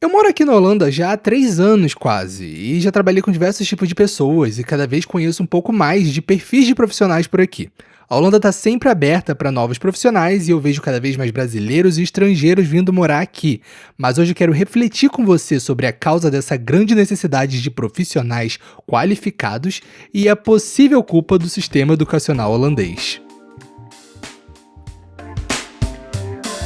Eu moro aqui na Holanda já há 3 anos quase, e já trabalhei com diversos tipos de pessoas e cada vez conheço um pouco mais de perfis de profissionais por aqui. A Holanda está sempre aberta para novos profissionais e eu vejo cada vez mais brasileiros e estrangeiros vindo morar aqui. Mas hoje eu quero refletir com você sobre a causa dessa grande necessidade de profissionais qualificados e a possível culpa do sistema educacional holandês.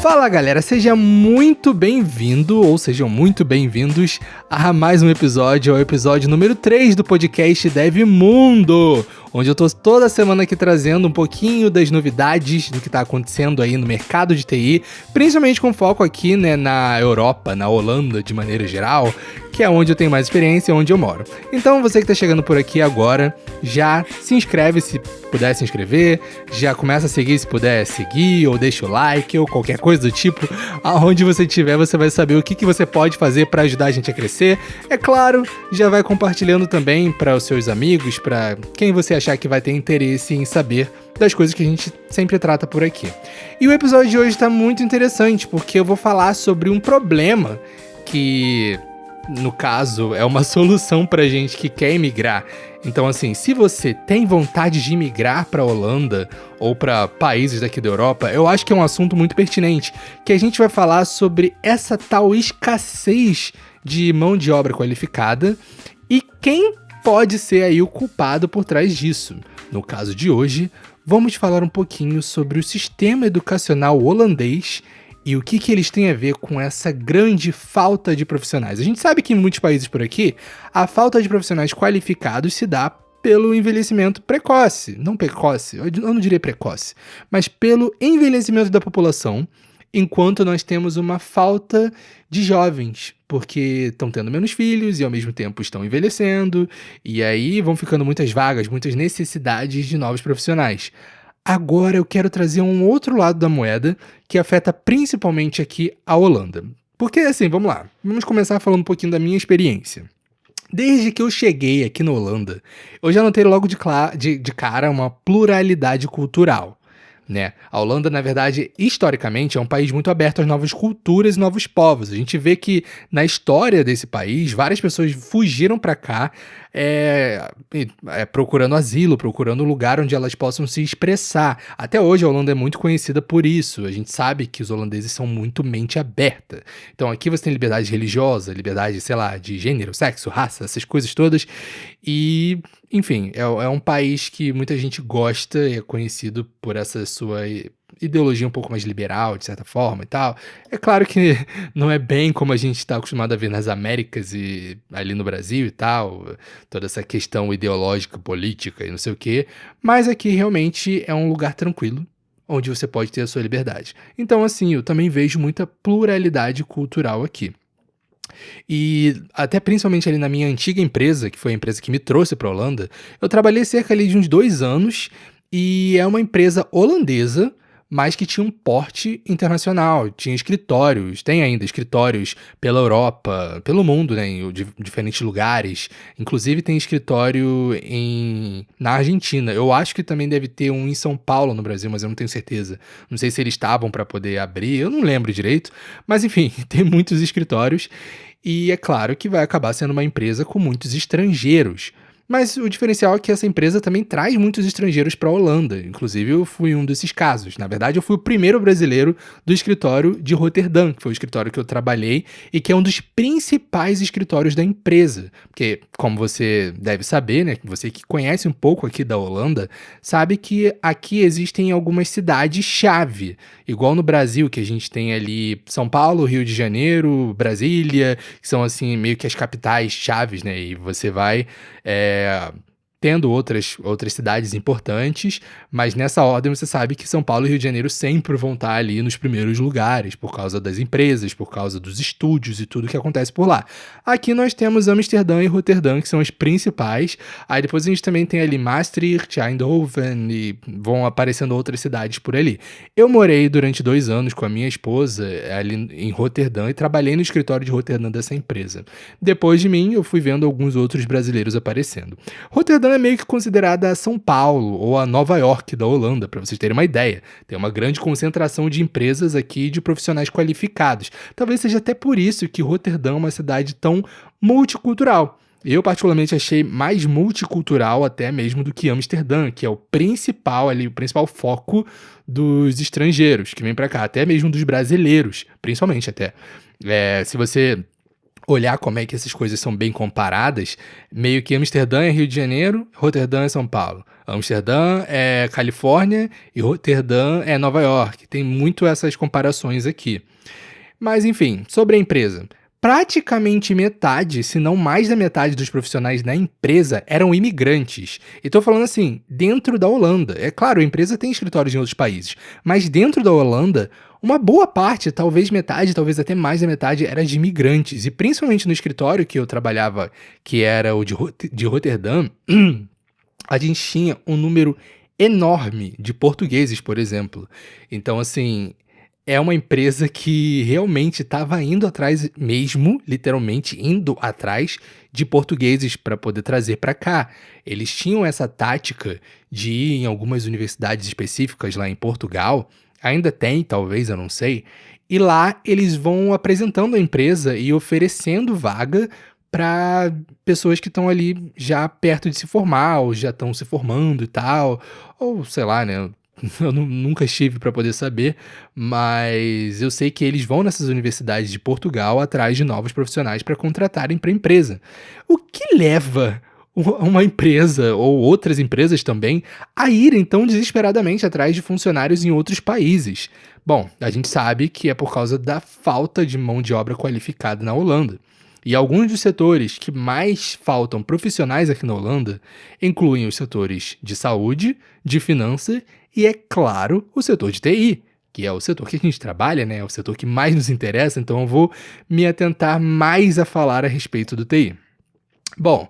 Fala galera, seja muito bem-vindo ou sejam muito bem-vindos a mais um episódio, ao episódio número 3 do podcast Dev Mundo, onde eu tô toda semana aqui trazendo um pouquinho das novidades do que tá acontecendo aí no mercado de TI, principalmente com foco aqui, né, na Europa, na Holanda de maneira geral, que é onde eu tenho mais experiência e onde eu moro. Então você que tá chegando por aqui agora, já se inscreve se puder se inscrever, já começa a seguir se puder seguir, ou deixa o like, ou qualquer coisa do tipo. Aonde você estiver, você vai saber o que você pode fazer para ajudar a gente a crescer. É claro, já vai compartilhando também para os seus amigos, para quem você achar que vai ter interesse em saber das coisas que a gente sempre trata por aqui. E o episódio de hoje está muito interessante, porque eu vou falar sobre um problema que, no caso, é uma solução pra gente que quer emigrar. Então, assim, se você tem vontade de imigrar pra Holanda ou pra países daqui da Europa, eu acho que é um assunto muito pertinente, que a gente vai falar sobre essa tal escassez de mão de obra qualificada e quem pode ser aí o culpado por trás disso. No caso de hoje, vamos falar um pouquinho sobre o sistema educacional holandês e o que eles têm a ver com essa grande falta de profissionais. A gente sabe que em muitos países por aqui, a falta de profissionais qualificados se dá pelo envelhecimento precoce. Não precoce, eu não diria precoce, mas pelo envelhecimento da população, enquanto nós temos uma falta de jovens, porque estão tendo menos filhos e ao mesmo tempo estão envelhecendo, e aí vão ficando muitas vagas, muitas necessidades de novos profissionais. Agora eu quero trazer um outro lado da moeda que afeta principalmente aqui a Holanda. Porque assim, vamos lá, vamos começar falando um pouquinho da minha experiência. Desde que eu cheguei aqui na Holanda, eu já notei logo de cara uma pluralidade cultural, né? A Holanda, na verdade, historicamente, é um país muito aberto às novas culturas e novos povos. A gente vê que na história desse país, várias pessoas fugiram para cá procurando asilo, procurando um lugar onde elas possam se expressar. Até hoje a Holanda é muito conhecida por isso. A gente sabe que os holandeses são muito mente aberta. Então aqui você tem liberdade religiosa, liberdade, sei lá, de gênero, sexo, raça, essas coisas todas. E, enfim, é um país que muita gente gosta e é conhecido por essa sua ideologia um pouco mais liberal, de certa forma e tal. É claro que não é bem como a gente está acostumado a ver nas Américas e ali no Brasil e tal, toda essa questão ideológica, política e não sei o quê, mas aqui realmente é um lugar tranquilo, onde você pode ter a sua liberdade. Então, assim, eu também vejo muita pluralidade cultural aqui. E até principalmente ali na minha antiga empresa, que foi a empresa que me trouxe para a Holanda, eu trabalhei cerca ali de uns 2 anos e é uma empresa holandesa, mas que tinha um porte internacional, tinha escritórios, tem ainda escritórios pela Europa, pelo mundo, né, em diferentes lugares. Inclusive tem escritório na Argentina. Eu acho que também deve ter um em São Paulo, no Brasil, mas eu não tenho certeza. Não sei se eles estavam para poder abrir, eu não lembro direito. Mas enfim, tem muitos escritórios e é claro que vai acabar sendo uma empresa com muitos estrangeiros. Mas o diferencial é que essa empresa também traz muitos estrangeiros para a Holanda. Inclusive, eu fui um desses casos. Na verdade, eu fui o primeiro brasileiro do escritório de Roterdã, que foi o escritório que eu trabalhei e que é um dos principais escritórios da empresa. Porque, como você deve saber, né, você que conhece um pouco aqui da Holanda, sabe que aqui existem algumas cidades-chave. Igual no Brasil, que a gente tem ali São Paulo, Rio de Janeiro, Brasília, que são assim meio que as capitais chaves, né? E você vai tendo outras cidades importantes, mas nessa ordem você sabe que São Paulo e Rio de Janeiro sempre vão estar ali nos primeiros lugares, por causa das empresas, por causa dos estúdios e tudo que acontece por lá. Aqui nós temos Amsterdã e Roterdã, que são as principais, aí depois a gente também tem ali Maastricht, Eindhoven, e vão aparecendo outras cidades por ali. Eu morei durante 2 anos com a minha esposa ali em Roterdã e trabalhei no escritório de Roterdã dessa empresa. Depois de mim, eu fui vendo alguns outros brasileiros aparecendo. Roterdã Roterdã é meio que considerada a São Paulo ou a Nova York da Holanda, para vocês terem uma ideia. Tem uma grande concentração de empresas aqui de profissionais qualificados. Talvez seja até por isso que Roterdã é uma cidade tão multicultural. Eu particularmente achei mais multicultural até mesmo do que Amsterdã, que é o principal ali, o principal foco dos estrangeiros que vêm para cá, até mesmo dos brasileiros, principalmente até. Se você olhar como é que essas coisas são bem comparadas, meio que Amsterdã é Rio de Janeiro, Roterdã é São Paulo. Amsterdã é Califórnia e Roterdã é Nova York. Tem muito essas comparações aqui. Mas enfim, sobre a empresa. Praticamente metade, se não mais da metade dos profissionais na empresa eram imigrantes. E tô falando assim, dentro da Holanda. É claro, a empresa tem escritórios em outros países, mas dentro da Holanda, uma boa parte, talvez metade, talvez até mais da metade, era de imigrantes. E principalmente no escritório que eu trabalhava, que era o de Roterdã, a gente tinha um número enorme de portugueses, por exemplo. Então, assim, é uma empresa que realmente estava indo atrás mesmo, literalmente indo atrás de portugueses para poder trazer para cá. Eles tinham essa tática de ir em algumas universidades específicas lá em Portugal, ainda tem, talvez, eu não sei, e lá eles vão apresentando a empresa e oferecendo vaga para pessoas que estão ali já perto de se formar, ou já estão se formando e tal, ou sei lá, né? Eu nunca estive para poder saber, mas eu sei que eles vão nessas universidades de Portugal atrás de novos profissionais para contratarem para a empresa. O que leva uma empresa, ou outras empresas também, a irem tão desesperadamente atrás de funcionários em outros países? Bom, a gente sabe que é por causa da falta de mão de obra qualificada na Holanda. E alguns dos setores que mais faltam profissionais aqui na Holanda incluem os setores de saúde, de finanças e, é claro, o setor de TI, que é o setor que a gente trabalha, né? É o setor que mais nos interessa, então eu vou me atentar mais a falar a respeito do TI. Bom,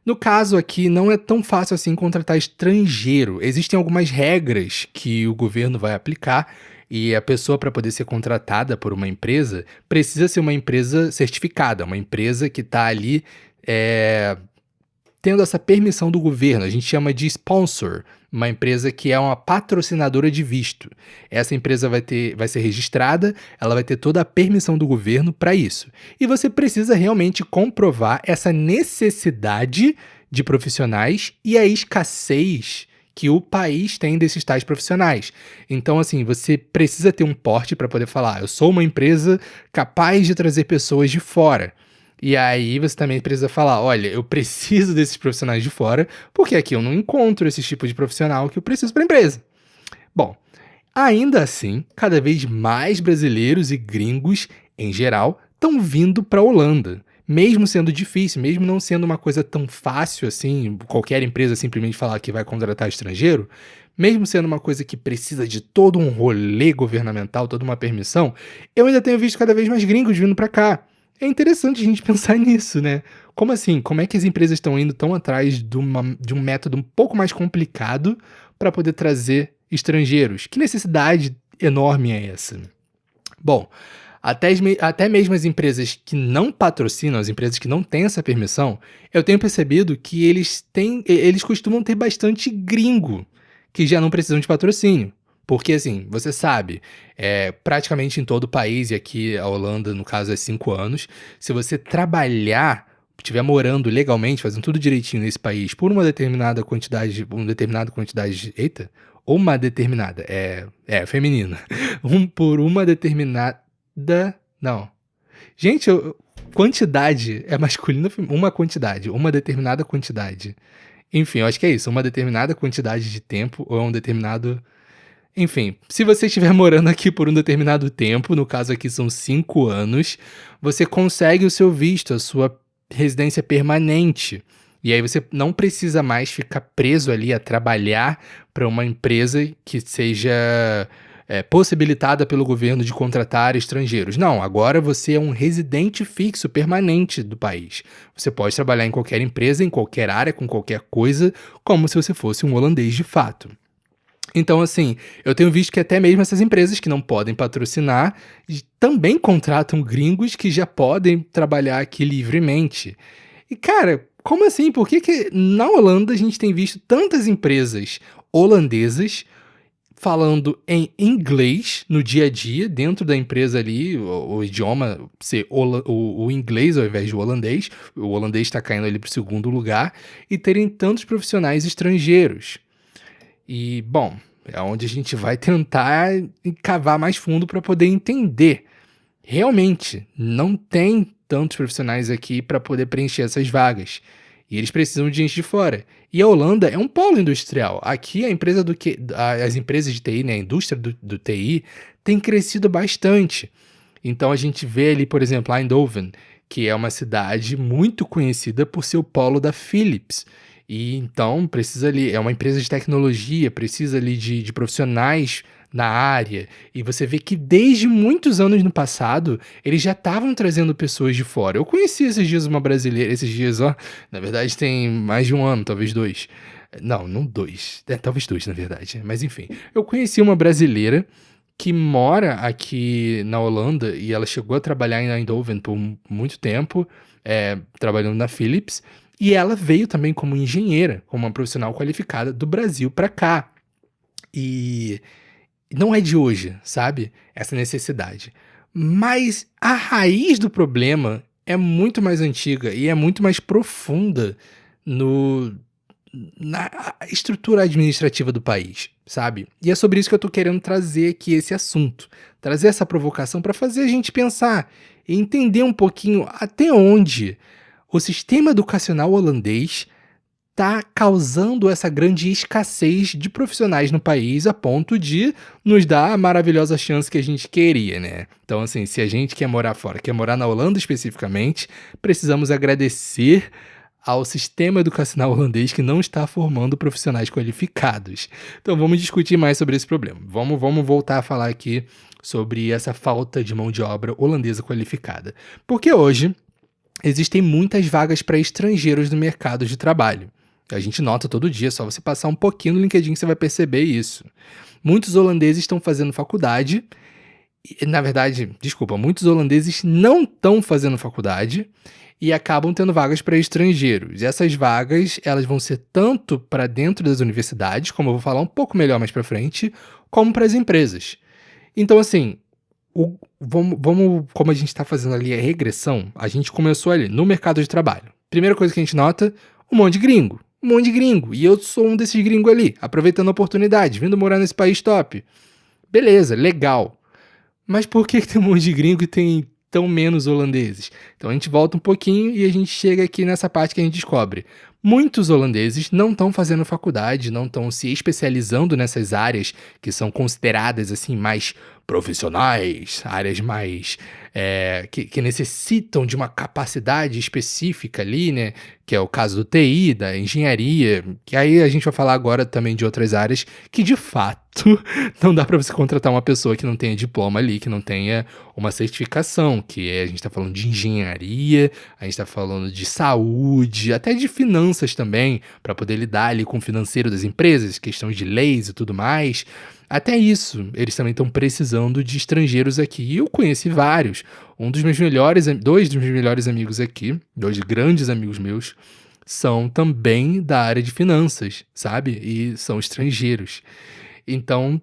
no caso aqui, não é tão fácil assim contratar estrangeiro. Existem algumas regras que o governo vai aplicar e a pessoa, para poder ser contratada por uma empresa, precisa ser uma empresa certificada, uma empresa que está ali tendo essa permissão do governo. A gente chama de sponsor, uma empresa que é uma patrocinadora de visto. Essa empresa vai ser registrada, ela vai ter toda a permissão do governo para isso. E você precisa realmente comprovar essa necessidade de profissionais e a escassez que o país tem desses tais profissionais. Então, assim, você precisa ter um porte para poder falar, eu sou uma empresa capaz de trazer pessoas de fora. E aí você também precisa falar, olha, eu preciso desses profissionais de fora, porque aqui eu não encontro esse tipo de profissional que eu preciso para a empresa. Bom, ainda assim, cada vez mais brasileiros e gringos, em geral, estão vindo para a Holanda. Mesmo sendo difícil, mesmo não sendo uma coisa tão fácil assim, qualquer empresa simplesmente falar que vai contratar estrangeiro, mesmo sendo uma coisa que precisa de todo um rolê governamental, toda uma permissão, eu ainda tenho visto cada vez mais gringos vindo para cá. É interessante a gente pensar nisso, né? Como assim? Como é que as empresas estão indo tão atrás de um método um pouco mais complicado para poder trazer estrangeiros? Que necessidade enorme é essa? Bom, até mesmo as empresas que não patrocinam, as empresas que não têm essa permissão, eu tenho percebido que eles costumam ter bastante gringo que já não precisam de patrocínio. Porque, assim, você sabe, praticamente em todo o país, e aqui a Holanda, no caso, é 5 anos, se você trabalhar, estiver morando legalmente, fazendo tudo direitinho nesse país, por uma determinada quantidade, eita, uma determinada, feminina, por uma determinada, não, gente, quantidade é masculino, uma determinada quantidade, enfim, eu acho que é isso, uma determinada quantidade de tempo, ou um determinado... Enfim, se você estiver morando aqui por um determinado tempo, no caso aqui são 5 anos, você consegue o seu visto, a sua residência permanente. E aí você não precisa mais ficar preso ali a trabalhar para uma empresa que seja possibilitada pelo governo de contratar estrangeiros. Não, agora você é um residente fixo, permanente do país. Você pode trabalhar em qualquer empresa, em qualquer área, com qualquer coisa, como se você fosse um holandês de fato. Então, assim, eu tenho visto que até mesmo essas empresas que não podem patrocinar também contratam gringos que já podem trabalhar aqui livremente. E, cara, como assim? Por que que na Holanda a gente tem visto tantas empresas holandesas falando em inglês no dia a dia, dentro da empresa ali, o idioma ser o inglês ao invés de o holandês está caindo ali para o segundo lugar, e terem tantos profissionais estrangeiros. E, bom, é onde a gente vai tentar cavar mais fundo para poder entender. Realmente, não tem tantos profissionais aqui para poder preencher essas vagas. E eles precisam de gente de fora. E a Holanda é um polo industrial. Aqui a empresa as empresas de TI, né, a indústria do TI, tem crescido bastante. Então a gente vê ali, por exemplo, Eindhoven, que é uma cidade muito conhecida por ser o polo da Philips. E então precisa ali, é uma empresa de tecnologia, precisa ali de profissionais na área. E você vê que desde muitos anos no passado, eles já estavam trazendo pessoas de fora. Eu conheci esses dias uma brasileira, esses dias, ó, na verdade tem mais de um ano, talvez dois. Não, não dois. Talvez dois, na verdade. Mas enfim, eu conheci uma brasileira que mora aqui na Holanda e ela chegou a trabalhar em Eindhoven por muito tempo, trabalhando na Philips, e ela veio também como engenheira, como uma profissional qualificada do Brasil para cá. E não é de hoje, sabe, essa necessidade. Mas a raiz do problema é muito mais antiga e é muito mais profunda no na estrutura administrativa do país, sabe. E é sobre isso que eu tô querendo trazer aqui esse assunto, trazer essa provocação para fazer a gente pensar e entender um pouquinho até onde o sistema educacional holandês tá causando essa grande escassez de profissionais no país, a ponto de nos dar a maravilhosa chance que a gente queria, né. Então, assim, se a gente quer morar fora, quer morar na Holanda especificamente, precisamos agradecer ao sistema educacional holandês que não está formando profissionais qualificados. Então vamos discutir mais sobre esse problema. Vamos voltar a falar aqui sobre essa falta de mão de obra holandesa qualificada. Porque hoje existem muitas vagas para estrangeiros no mercado de trabalho. A gente nota todo dia, só você passar um pouquinho no LinkedIn que você vai perceber isso. Muitos holandeses estão fazendo faculdade, na verdade, desculpa, muitos holandeses não estão fazendo faculdade e acabam tendo vagas para estrangeiros. E essas vagas, elas vão ser tanto para dentro das universidades, como eu vou falar um pouco melhor mais para frente, como para as empresas. Então, assim, como a gente está fazendo ali a regressão, a gente começou ali no mercado de trabalho. Primeira coisa que a gente nota, um monte de gringo. Um monte de gringo. E eu sou um desses gringos ali, aproveitando a oportunidade, vindo morar nesse país top. Beleza, legal. Mas por que tem um monte de gringo e tem tão menos holandeses? Então a gente volta um pouquinho e a gente chega aqui nessa parte que a gente descobre. Muitos holandeses não estão fazendo faculdade, não estão se especializando nessas áreas que são consideradas assim mais profissionais, áreas mais que necessitam de uma capacidade específica ali, né? Que é o caso do TI, da engenharia, que aí a gente vai falar agora também de outras áreas que de fato não dá para você contratar uma pessoa que não tenha diploma ali, que não tenha uma certificação, a gente está falando de engenharia, a gente está falando de saúde, até de finanças também, para poder lidar ali com o financeiro das empresas, questões de leis e tudo mais. Até isso, eles também estão precisando de estrangeiros aqui. E eu conheci vários. Dois dos meus melhores amigos aqui, dois grandes amigos meus, são também da área de finanças, sabe? E são estrangeiros. Então,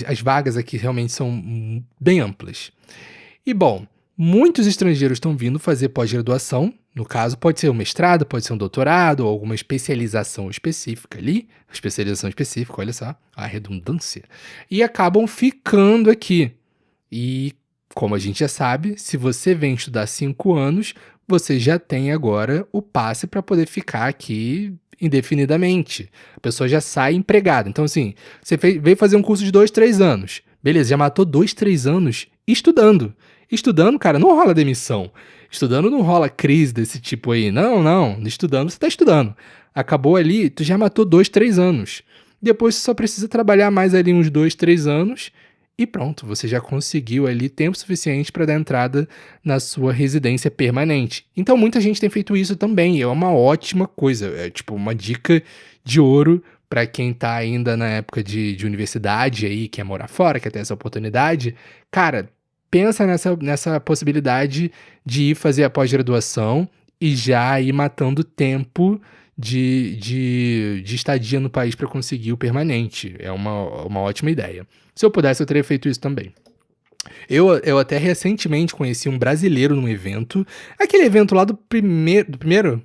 as vagas aqui realmente são bem amplas. E bom, muitos estrangeiros estão vindo fazer pós-graduação, no caso pode ser um mestrado, pode ser um doutorado ou alguma especialização específica ali, olha só, a redundância, e acabam ficando aqui. E como a gente já sabe, se você vem estudar 5 anos, você já tem agora o passe para poder ficar aqui indefinidamente. A pessoa já sai empregada. Então assim, você veio fazer um curso de 2, 3 anos, beleza, já matou 2, 3 anos estudando. Estudando, cara, não rola demissão. Estudando não rola crise desse tipo aí. Não. Estudando, você tá estudando. Acabou ali, tu já matou 2, 3 anos. Depois você só precisa trabalhar mais ali uns 2, 3 anos e pronto, você já conseguiu ali tempo suficiente para dar entrada na sua residência permanente. Então muita gente tem feito isso também, e é uma ótima coisa, é tipo uma dica de ouro para quem tá ainda na época de universidade aí, quer morar fora, quer ter essa oportunidade. Cara, pensa nessa possibilidade de ir fazer a pós-graduação e já ir matando tempo de estadia no país para conseguir o permanente. É uma ótima ideia. Se eu pudesse, eu teria feito isso também. Eu até recentemente conheci um brasileiro num evento. Aquele evento lá do primeiro?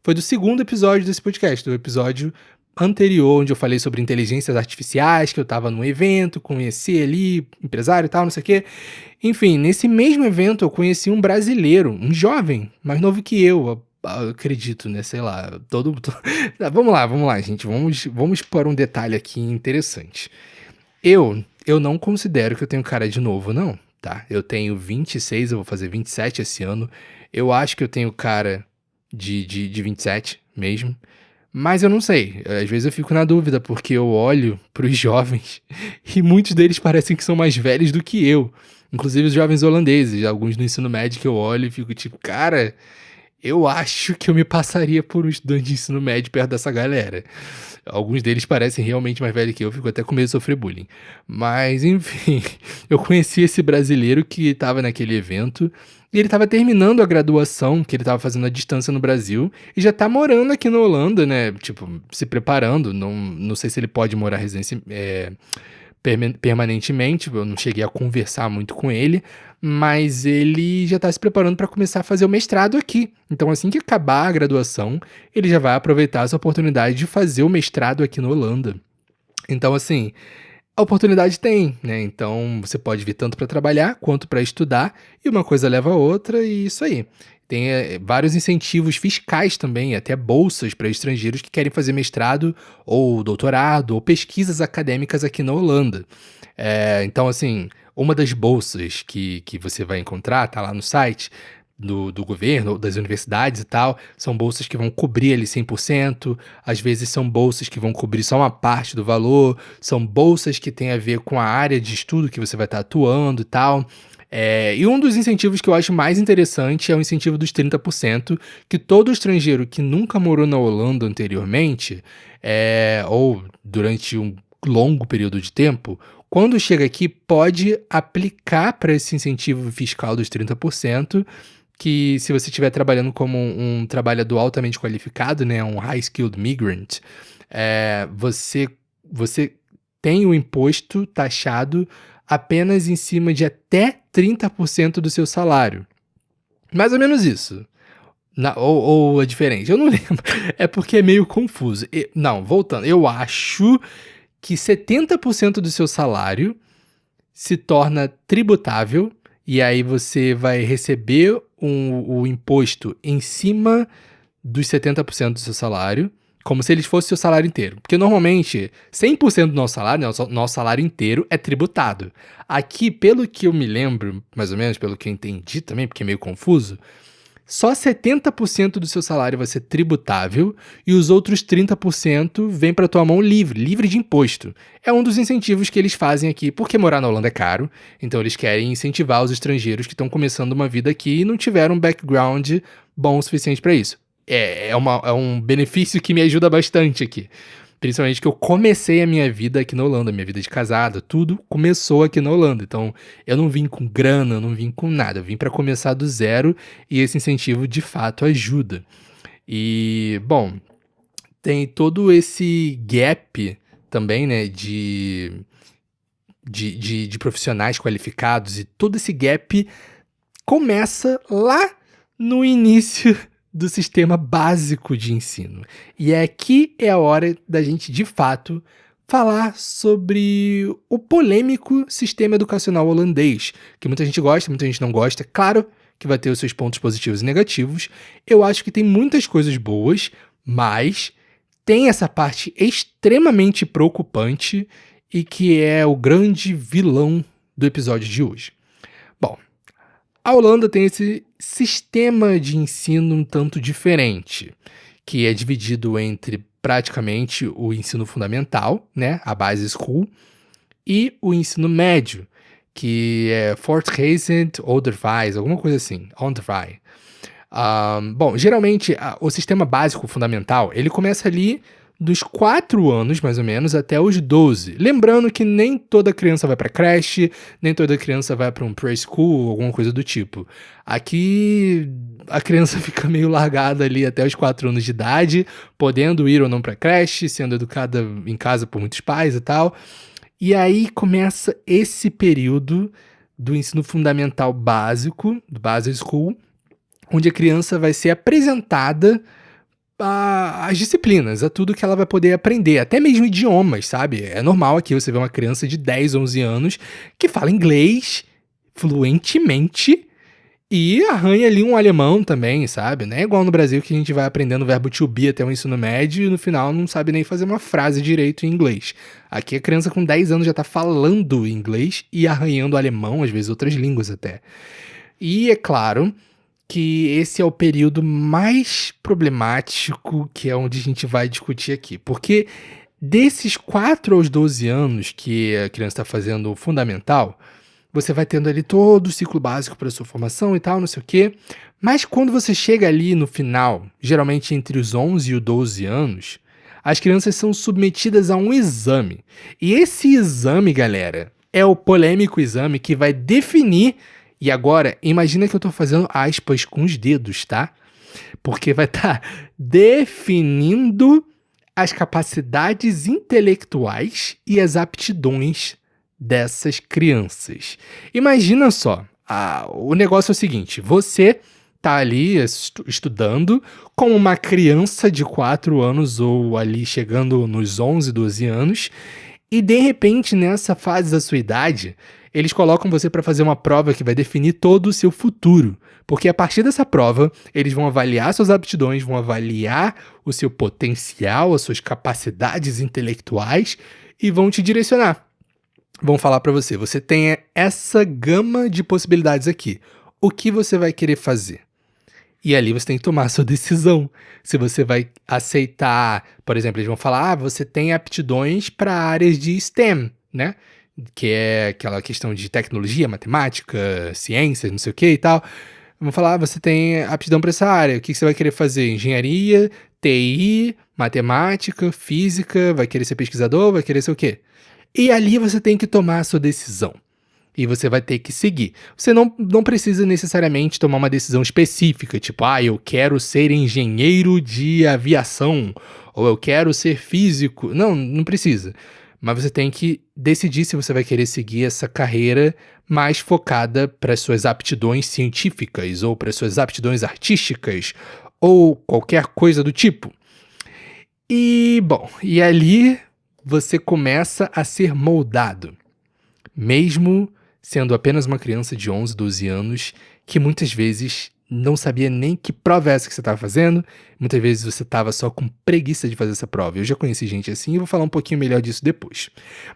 Foi do segundo episódio desse podcast, do episódio anterior, onde eu falei sobre inteligências artificiais, que eu tava num evento, conheci ali, empresário e tal, não sei o quê. Enfim, nesse mesmo evento eu conheci um brasileiro, um jovem, mais novo que eu acredito, né, sei lá, Tá, vamos lá, gente, vamos para um detalhe aqui interessante. Eu não considero que eu tenho cara de novo não, tá? Eu tenho 26, eu vou fazer 27 esse ano. Eu acho que eu tenho cara de 27 mesmo, mas eu não sei, às vezes eu fico na dúvida, porque eu olho para os jovens e muitos deles parecem que são mais velhos do que eu. Inclusive os jovens holandeses, alguns no ensino médio que eu olho e fico tipo, cara, eu acho que eu me passaria por um estudante de ensino médio perto dessa galera. Alguns deles parecem realmente mais velhos que eu, fico até com medo de sofrer bullying. Mas, enfim, eu conheci esse brasileiro que estava naquele evento e ele estava terminando a graduação que ele estava fazendo à distância no Brasil e já tá morando aqui na Holanda, né? Tipo, se preparando. Não sei se ele pode morar permanentemente, eu não cheguei a conversar muito com ele, mas ele já está se preparando para começar a fazer o mestrado aqui. Então, assim que acabar a graduação, ele já vai aproveitar essa oportunidade de fazer o mestrado aqui na Holanda. Então, assim, a oportunidade tem, né? Então, você pode vir tanto para trabalhar quanto para estudar, e uma coisa leva a outra, e isso aí. Tem vários incentivos fiscais também, até bolsas para estrangeiros que querem fazer mestrado ou doutorado ou pesquisas acadêmicas aqui na Holanda. Então, assim, uma das bolsas que você vai encontrar, tá lá no site do governo, ou das universidades e tal, são bolsas que vão cobrir ali 100%, às vezes são bolsas que vão cobrir só uma parte do valor, são bolsas que têm a ver com a área de estudo que você vai estar atuando e tal. E um dos incentivos que eu acho mais interessante é o incentivo dos 30%, que todo estrangeiro que nunca morou na Holanda anteriormente, ou durante um longo período de tempo, quando chega aqui pode aplicar para esse incentivo fiscal dos 30%, que se você estiver trabalhando como um trabalhador altamente qualificado, né, um high skilled migrant, você tem o imposto taxado apenas em cima de até 30% do seu salário. Mais ou menos isso. Ou é diferente, eu não lembro. É porque é meio confuso. Não, voltando. Eu acho que 70% do seu salário se torna tributável e aí você vai receber o imposto em cima dos 70% do seu salário, como se eles fossem o seu salário inteiro. Porque normalmente 100% do nosso salário, né, o nosso salário inteiro é tributado. Aqui, pelo que eu me lembro, mais ou menos, pelo que eu entendi também, porque é meio confuso, só 70% do seu salário vai ser tributável e os outros 30% vem para tua mão livre de imposto. É um dos incentivos que eles fazem aqui, porque morar na Holanda é caro, então eles querem incentivar os estrangeiros que estão começando uma vida aqui e não tiveram um background bom o suficiente para isso. É um benefício que me ajuda bastante aqui. Principalmente que eu comecei a minha vida aqui na Holanda, minha vida de casado, tudo começou aqui na Holanda. Então, eu não vim com grana, eu não vim com nada. Eu vim para começar do zero e esse incentivo de fato ajuda. E, bom, tem todo esse gap também, né, de profissionais qualificados e todo esse gap começa lá no início do sistema básico de ensino. E aqui é a hora da gente, de fato, falar sobre o polêmico sistema educacional holandês, que muita gente gosta, muita gente não gosta. Claro que vai ter os seus pontos positivos e negativos. Eu acho que tem muitas coisas boas, mas tem essa parte extremamente preocupante e que é o grande vilão do episódio de hoje. Bom, a Holanda tem esse sistema de ensino um tanto diferente, que é dividido entre praticamente o ensino fundamental, né, a base school, e o ensino médio, que é Voortgezet Onderwijs, alguma coisa assim, Onderwijs. Bom, geralmente o sistema básico fundamental, ele começa ali dos 4 anos, mais ou menos, até os 12. Lembrando que nem toda criança vai para creche, nem toda criança vai para um preschool, alguma coisa do tipo. Aqui a criança fica meio largada ali até os 4 anos de idade, podendo ir ou não para creche, sendo educada em casa por muitos pais e tal. E aí começa esse período do ensino fundamental básico, do basic school, onde a criança vai ser apresentada as disciplinas, a tudo que ela vai poder aprender, até mesmo idiomas, sabe? É normal aqui você ver uma criança de 10, 11 anos que fala inglês fluentemente e arranha ali um alemão também, sabe? Não é igual no Brasil que a gente vai aprendendo o verbo to be até o ensino médio e no final não sabe nem fazer uma frase direito em inglês. Aqui a criança com 10 anos já tá falando inglês e arranhando alemão, às vezes outras línguas até. E é claro que esse é o período mais problemático, que é onde a gente vai discutir aqui. Porque desses 4 aos 12 anos que a criança está fazendo o fundamental, você vai tendo ali todo o ciclo básico para sua formação e tal, não sei o quê. Mas quando você chega ali no final, geralmente entre os 11 e os 12 anos, as crianças são submetidas a um exame. E esse exame, galera, é o polêmico exame que vai definir. E agora, imagina que eu tô fazendo aspas com os dedos, tá? Porque vai estar definindo as capacidades intelectuais e as aptidões dessas crianças. Imagina só, o negócio é o seguinte, você tá ali estudando como uma criança de 4 anos ou ali chegando nos 11, 12 anos, e de repente nessa fase da sua idade, eles colocam você para fazer uma prova que vai definir todo o seu futuro. Porque a partir dessa prova, eles vão avaliar suas aptidões, vão avaliar o seu potencial, as suas capacidades intelectuais e vão te direcionar. Vão falar para você, você tem essa gama de possibilidades aqui. O que você vai querer fazer? E ali você tem que tomar a sua decisão. Se você vai aceitar, por exemplo, eles vão falar, você tem aptidões para áreas de STEM, né? Que é aquela questão de tecnologia, matemática, ciências, não sei o que e tal. Vamos falar, você tem aptidão para essa área, o que você vai querer fazer? Engenharia, TI, matemática, física, vai querer ser pesquisador, vai querer ser o quê? E ali você tem que tomar a sua decisão. E você vai ter que seguir. Você não precisa necessariamente tomar uma decisão específica, tipo, eu quero ser engenheiro de aviação, ou eu quero ser físico. Não precisa. Mas você tem que decidir se você vai querer seguir essa carreira mais focada para as suas aptidões científicas ou para as suas aptidões artísticas ou qualquer coisa do tipo. E, bom, e ali você começa a ser moldado, mesmo sendo apenas uma criança de 11, 12 anos que muitas vezes não sabia nem que prova é essa que você estava fazendo, muitas vezes você estava só com preguiça de fazer essa prova. Eu já conheci gente assim e vou falar um pouquinho melhor disso depois.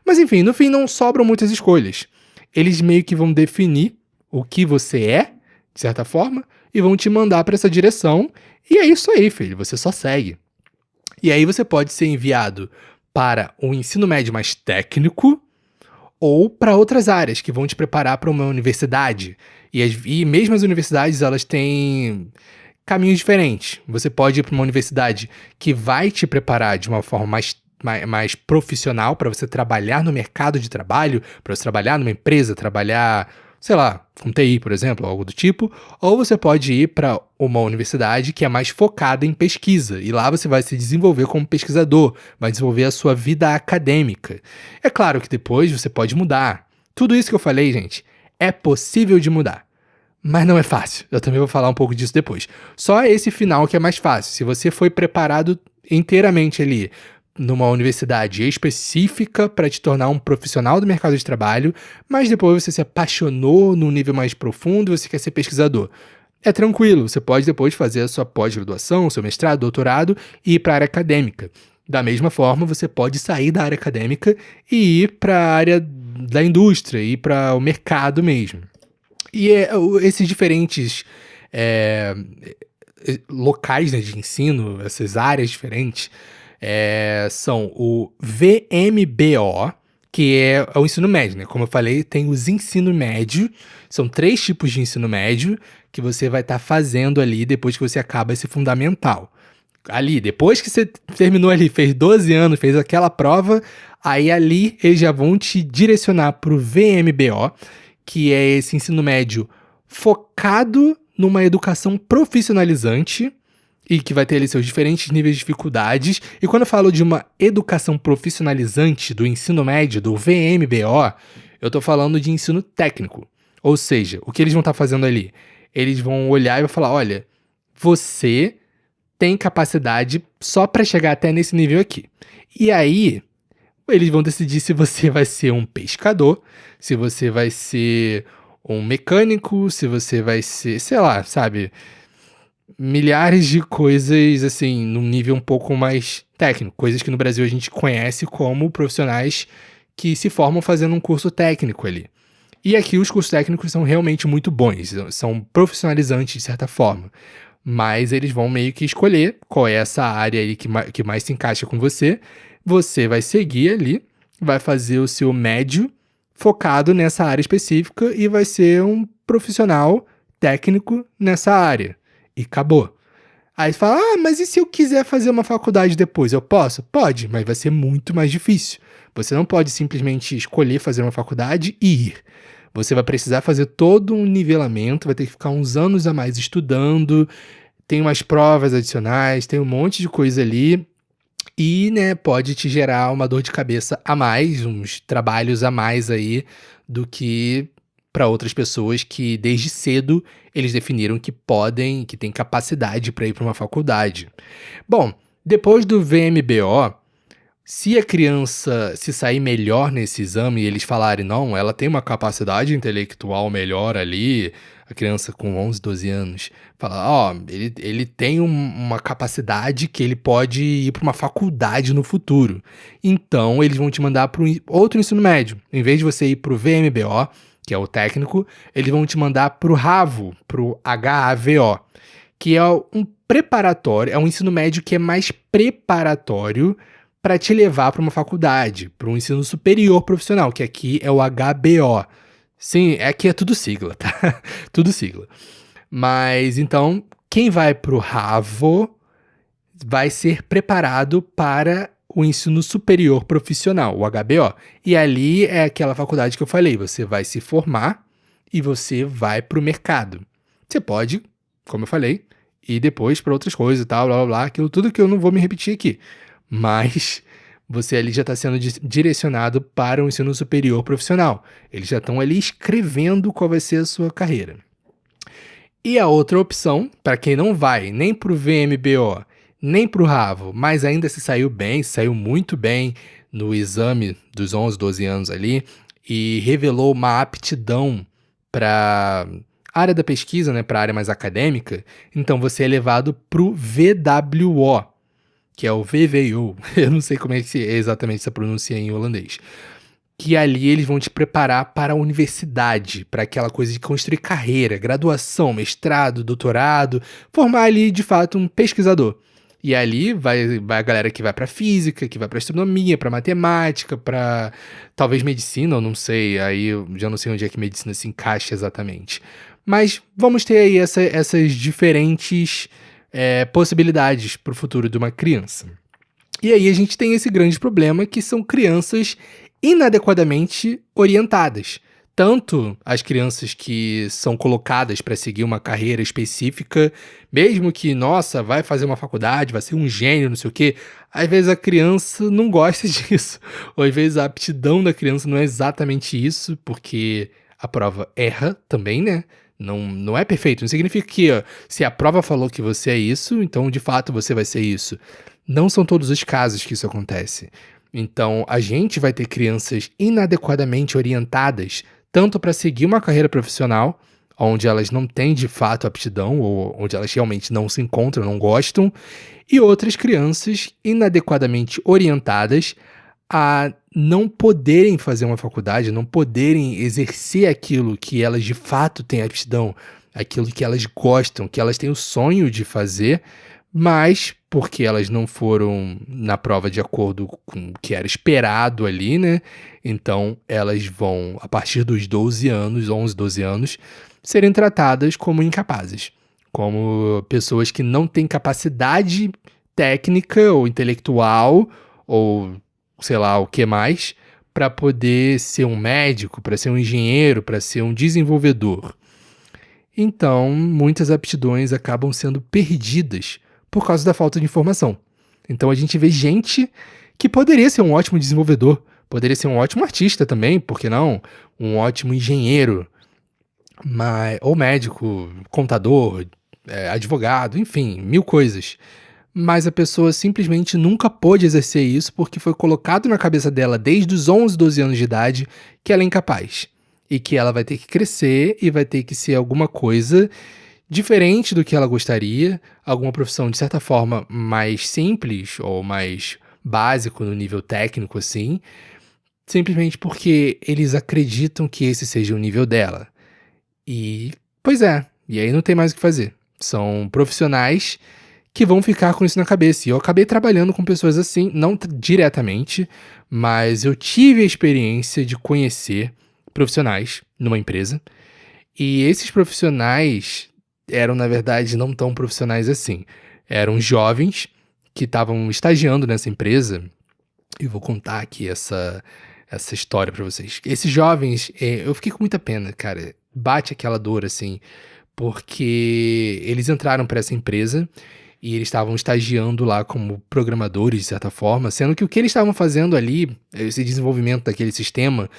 Mas enfim, no fim não sobram muitas escolhas. Eles meio que vão definir o que você é, de certa forma, e vão te mandar para essa direção, e é isso aí, filho, você só segue. E aí você pode ser enviado para um ensino médio mais técnico, ou para outras áreas que vão te preparar para uma universidade. E mesmo as universidades, elas têm caminhos diferentes. Você pode ir para uma universidade que vai te preparar de uma forma mais profissional para você trabalhar no mercado de trabalho, para você trabalhar numa empresa, trabalhar, sei lá, com TI, por exemplo, algo do tipo. Ou você pode ir para uma universidade que é mais focada em pesquisa. E lá você vai se desenvolver como pesquisador, vai desenvolver a sua vida acadêmica. É claro que depois você pode mudar. Tudo isso que eu falei, gente, é possível de mudar. Mas não é fácil. Eu também vou falar um pouco disso depois. Só esse final que é mais fácil. Se você foi preparado inteiramente ali numa universidade específica para te tornar um profissional do mercado de trabalho, mas depois você se apaixonou num nível mais profundo e você quer ser pesquisador. É tranquilo, você pode depois fazer a sua pós-graduação, seu mestrado, doutorado e ir para a área acadêmica. Da mesma forma, você pode sair da área acadêmica e ir para a área da indústria, ir para o mercado mesmo. E esses diferentes locais, né, de ensino, essas áreas diferentes, são o VMBO, que é o ensino médio, né? Como eu falei, tem os ensino médio, são 3 tipos de ensino médio que você vai estar fazendo ali depois que você acaba esse fundamental. Ali, depois que você terminou ali, fez 12 anos, fez aquela prova, aí ali eles já vão te direcionar para o VMBO, que é esse ensino médio focado numa educação profissionalizante e que vai ter ali seus diferentes níveis de dificuldades. E quando eu falo de uma educação profissionalizante do ensino médio, do VMBO, eu tô falando de ensino técnico. Ou seja, o que eles vão estar fazendo ali? Eles vão olhar e vão falar, olha, você tem capacidade só para chegar até nesse nível aqui. E aí, eles vão decidir se você vai ser um pescador, se você vai ser um mecânico, se você vai ser, sei lá, sabe? Milhares de coisas, assim, num nível um pouco mais técnico. Coisas que no Brasil a gente conhece como profissionais que se formam fazendo um curso técnico ali. E aqui os cursos técnicos são realmente muito bons, são profissionalizantes de certa forma. Mas eles vão meio que escolher qual é essa área aí que mais se encaixa com você. Você vai seguir ali, vai fazer o seu médio focado nessa área específica e vai ser um profissional técnico nessa área. E acabou. Aí você fala, mas e se eu quiser fazer uma faculdade depois? Eu posso? Pode, mas vai ser muito mais difícil. Você não pode simplesmente escolher fazer uma faculdade e ir. Você vai precisar fazer todo um nivelamento, vai ter que ficar uns anos a mais estudando, tem umas provas adicionais, tem um monte de coisa ali. E, né, pode te gerar uma dor de cabeça a mais, uns trabalhos a mais aí, do que para outras pessoas que desde cedo eles definiram que podem, que têm capacidade para ir para uma faculdade. Bom, depois do VMBO, se a criança se sair melhor nesse exame e eles falarem, não, ela tem uma capacidade intelectual melhor ali, a criança com 11, 12 anos, fala, ele tem uma capacidade que ele pode ir para uma faculdade no futuro. Então, eles vão te mandar para outro ensino médio. Em vez de você ir para o VMBO, que é o técnico, eles vão te mandar para o RAVO, para o HAVO, que é um preparatório, é um ensino médio que é mais preparatório para te levar para uma faculdade, para um ensino superior profissional, que aqui é o HBO. Sim, aqui é tudo sigla, tá? Tudo sigla. Mas então, quem vai para o RAVO vai ser preparado para o ensino superior profissional, o HBO. E ali é aquela faculdade que eu falei, você vai se formar e você vai para o mercado. Você pode, como eu falei, ir depois para outras coisas e tal, blá blá blá, aquilo tudo que eu não vou me repetir aqui. Mas você ali já está sendo direcionado para o ensino superior profissional. Eles já estão ali escrevendo qual vai ser a sua carreira. E a outra opção, para quem não vai nem para o VMBO, nem para o RAVO, mas ainda se saiu bem, saiu muito bem no exame dos 11, 12 anos ali, e revelou uma aptidão para a área da pesquisa, né, para a área mais acadêmica, então você é levado para o VWO, que é o VWO, eu não sei como é que é exatamente essa pronúncia em holandês, que ali eles vão te preparar para a universidade, para aquela coisa de construir carreira, graduação, mestrado, doutorado, formar ali de fato um pesquisador. E ali vai a galera que vai para física, que vai para astronomia, para matemática, para talvez medicina, eu não sei, aí eu já não sei onde é que medicina se encaixa exatamente. Mas vamos ter aí essas diferentes possibilidades para o futuro de uma criança. E aí a gente tem esse grande problema que são crianças inadequadamente orientadas. Tanto as crianças que são colocadas para seguir uma carreira específica, mesmo que, nossa, vai fazer uma faculdade, vai ser um gênio, não sei o quê, às vezes a criança não gosta disso. Ou às vezes a aptidão da criança não é exatamente isso, porque a prova erra também, né? Não é perfeito. Não significa que se a prova falou que você é isso, então de fato você vai ser isso. Não são todos os casos que isso acontece. Então, a gente vai ter crianças inadequadamente orientadas, tanto para seguir uma carreira profissional, onde elas não têm de fato aptidão, ou onde elas realmente não se encontram, não gostam, e outras crianças inadequadamente orientadas a não poderem fazer uma faculdade, não poderem exercer aquilo que elas de fato têm aptidão, aquilo que elas gostam, que elas têm o sonho de fazer, mas porque elas não foram na prova de acordo com o que era esperado ali, né? Então elas vão, a partir dos 12 anos, 11, 12 anos, serem tratadas como incapazes, como pessoas que não têm capacidade técnica ou intelectual ou sei lá o que mais para poder ser um médico, para ser um engenheiro, para ser um desenvolvedor. Então, muitas aptidões acabam sendo perdidas por causa da falta de informação. Então, a gente vê gente que poderia ser um ótimo desenvolvedor, poderia ser um ótimo artista também, por que não? Um ótimo engenheiro, ou médico, contador, advogado, enfim, mil coisas. Mas a pessoa simplesmente nunca pôde exercer isso porque foi colocado na cabeça dela desde os 11, 12 anos de idade que ela é incapaz. E que ela vai ter que crescer e vai ter que ser alguma coisa diferente do que ela gostaria, alguma profissão de certa forma mais simples ou mais básico no nível técnico assim, simplesmente porque eles acreditam que esse seja o nível dela. E, pois é, e aí não tem mais o que fazer. São profissionais que vão ficar com isso na cabeça. E eu acabei trabalhando com pessoas assim, não diretamente, mas eu tive a experiência de conhecer profissionais numa empresa. E esses profissionais eram, na verdade, não tão profissionais assim. Eram jovens que estavam estagiando nessa empresa. E vou contar aqui essa história pra vocês. Esses jovens, eu fiquei com muita pena, cara. Bate aquela dor, assim, porque eles entraram pra essa empresa e eles estavam estagiando lá como programadores, de certa forma, sendo que o que eles estavam fazendo ali, esse desenvolvimento daquele sistema,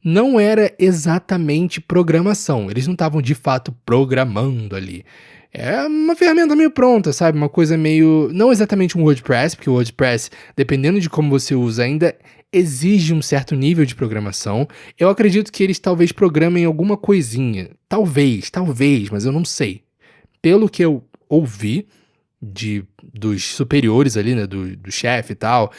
não era exatamente programação. Eles não estavam de fato programando ali. É uma ferramenta meio pronta, sabe? Uma coisa meio. Não exatamente um WordPress, porque o WordPress, dependendo de como você usa, ainda exige um certo nível de programação. Eu acredito que eles talvez programem alguma coisinha. Talvez, mas eu não sei. Pelo que eu ouvi dos superiores ali, né? Do chefe e tal,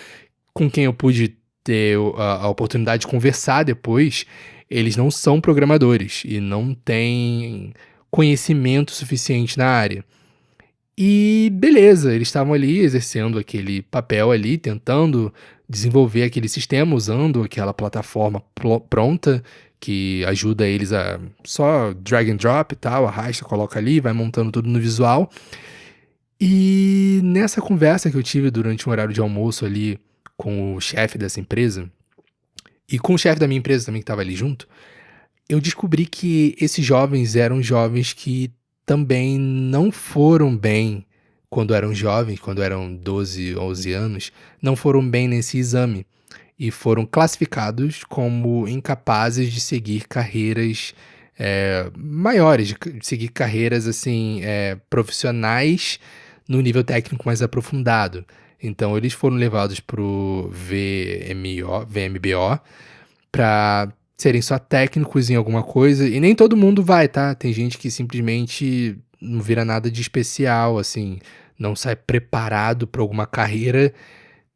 com quem eu pude ter a oportunidade de conversar depois, eles não são programadores e não têm conhecimento suficiente na área. E beleza, eles estavam ali exercendo aquele papel ali, tentando desenvolver aquele sistema, usando aquela plataforma pronta que ajuda eles a só drag and drop e tal, arrasta, coloca ali, vai montando tudo no visual. E nessa conversa que eu tive durante um horário de almoço ali com o chefe dessa empresa, e com o chefe da minha empresa também que estava ali junto, eu descobri que esses jovens eram jovens que também não foram bem quando eram jovens, quando eram 12, 11 anos, não foram bem nesse exame e foram classificados como incapazes de seguir carreiras maiores, de seguir carreiras assim profissionais no nível técnico mais aprofundado. Então eles foram levados para o VMBO para serem só técnicos em alguma coisa, e nem todo mundo vai, tá? Tem gente que simplesmente não vira nada de especial, assim, não sai preparado para alguma carreira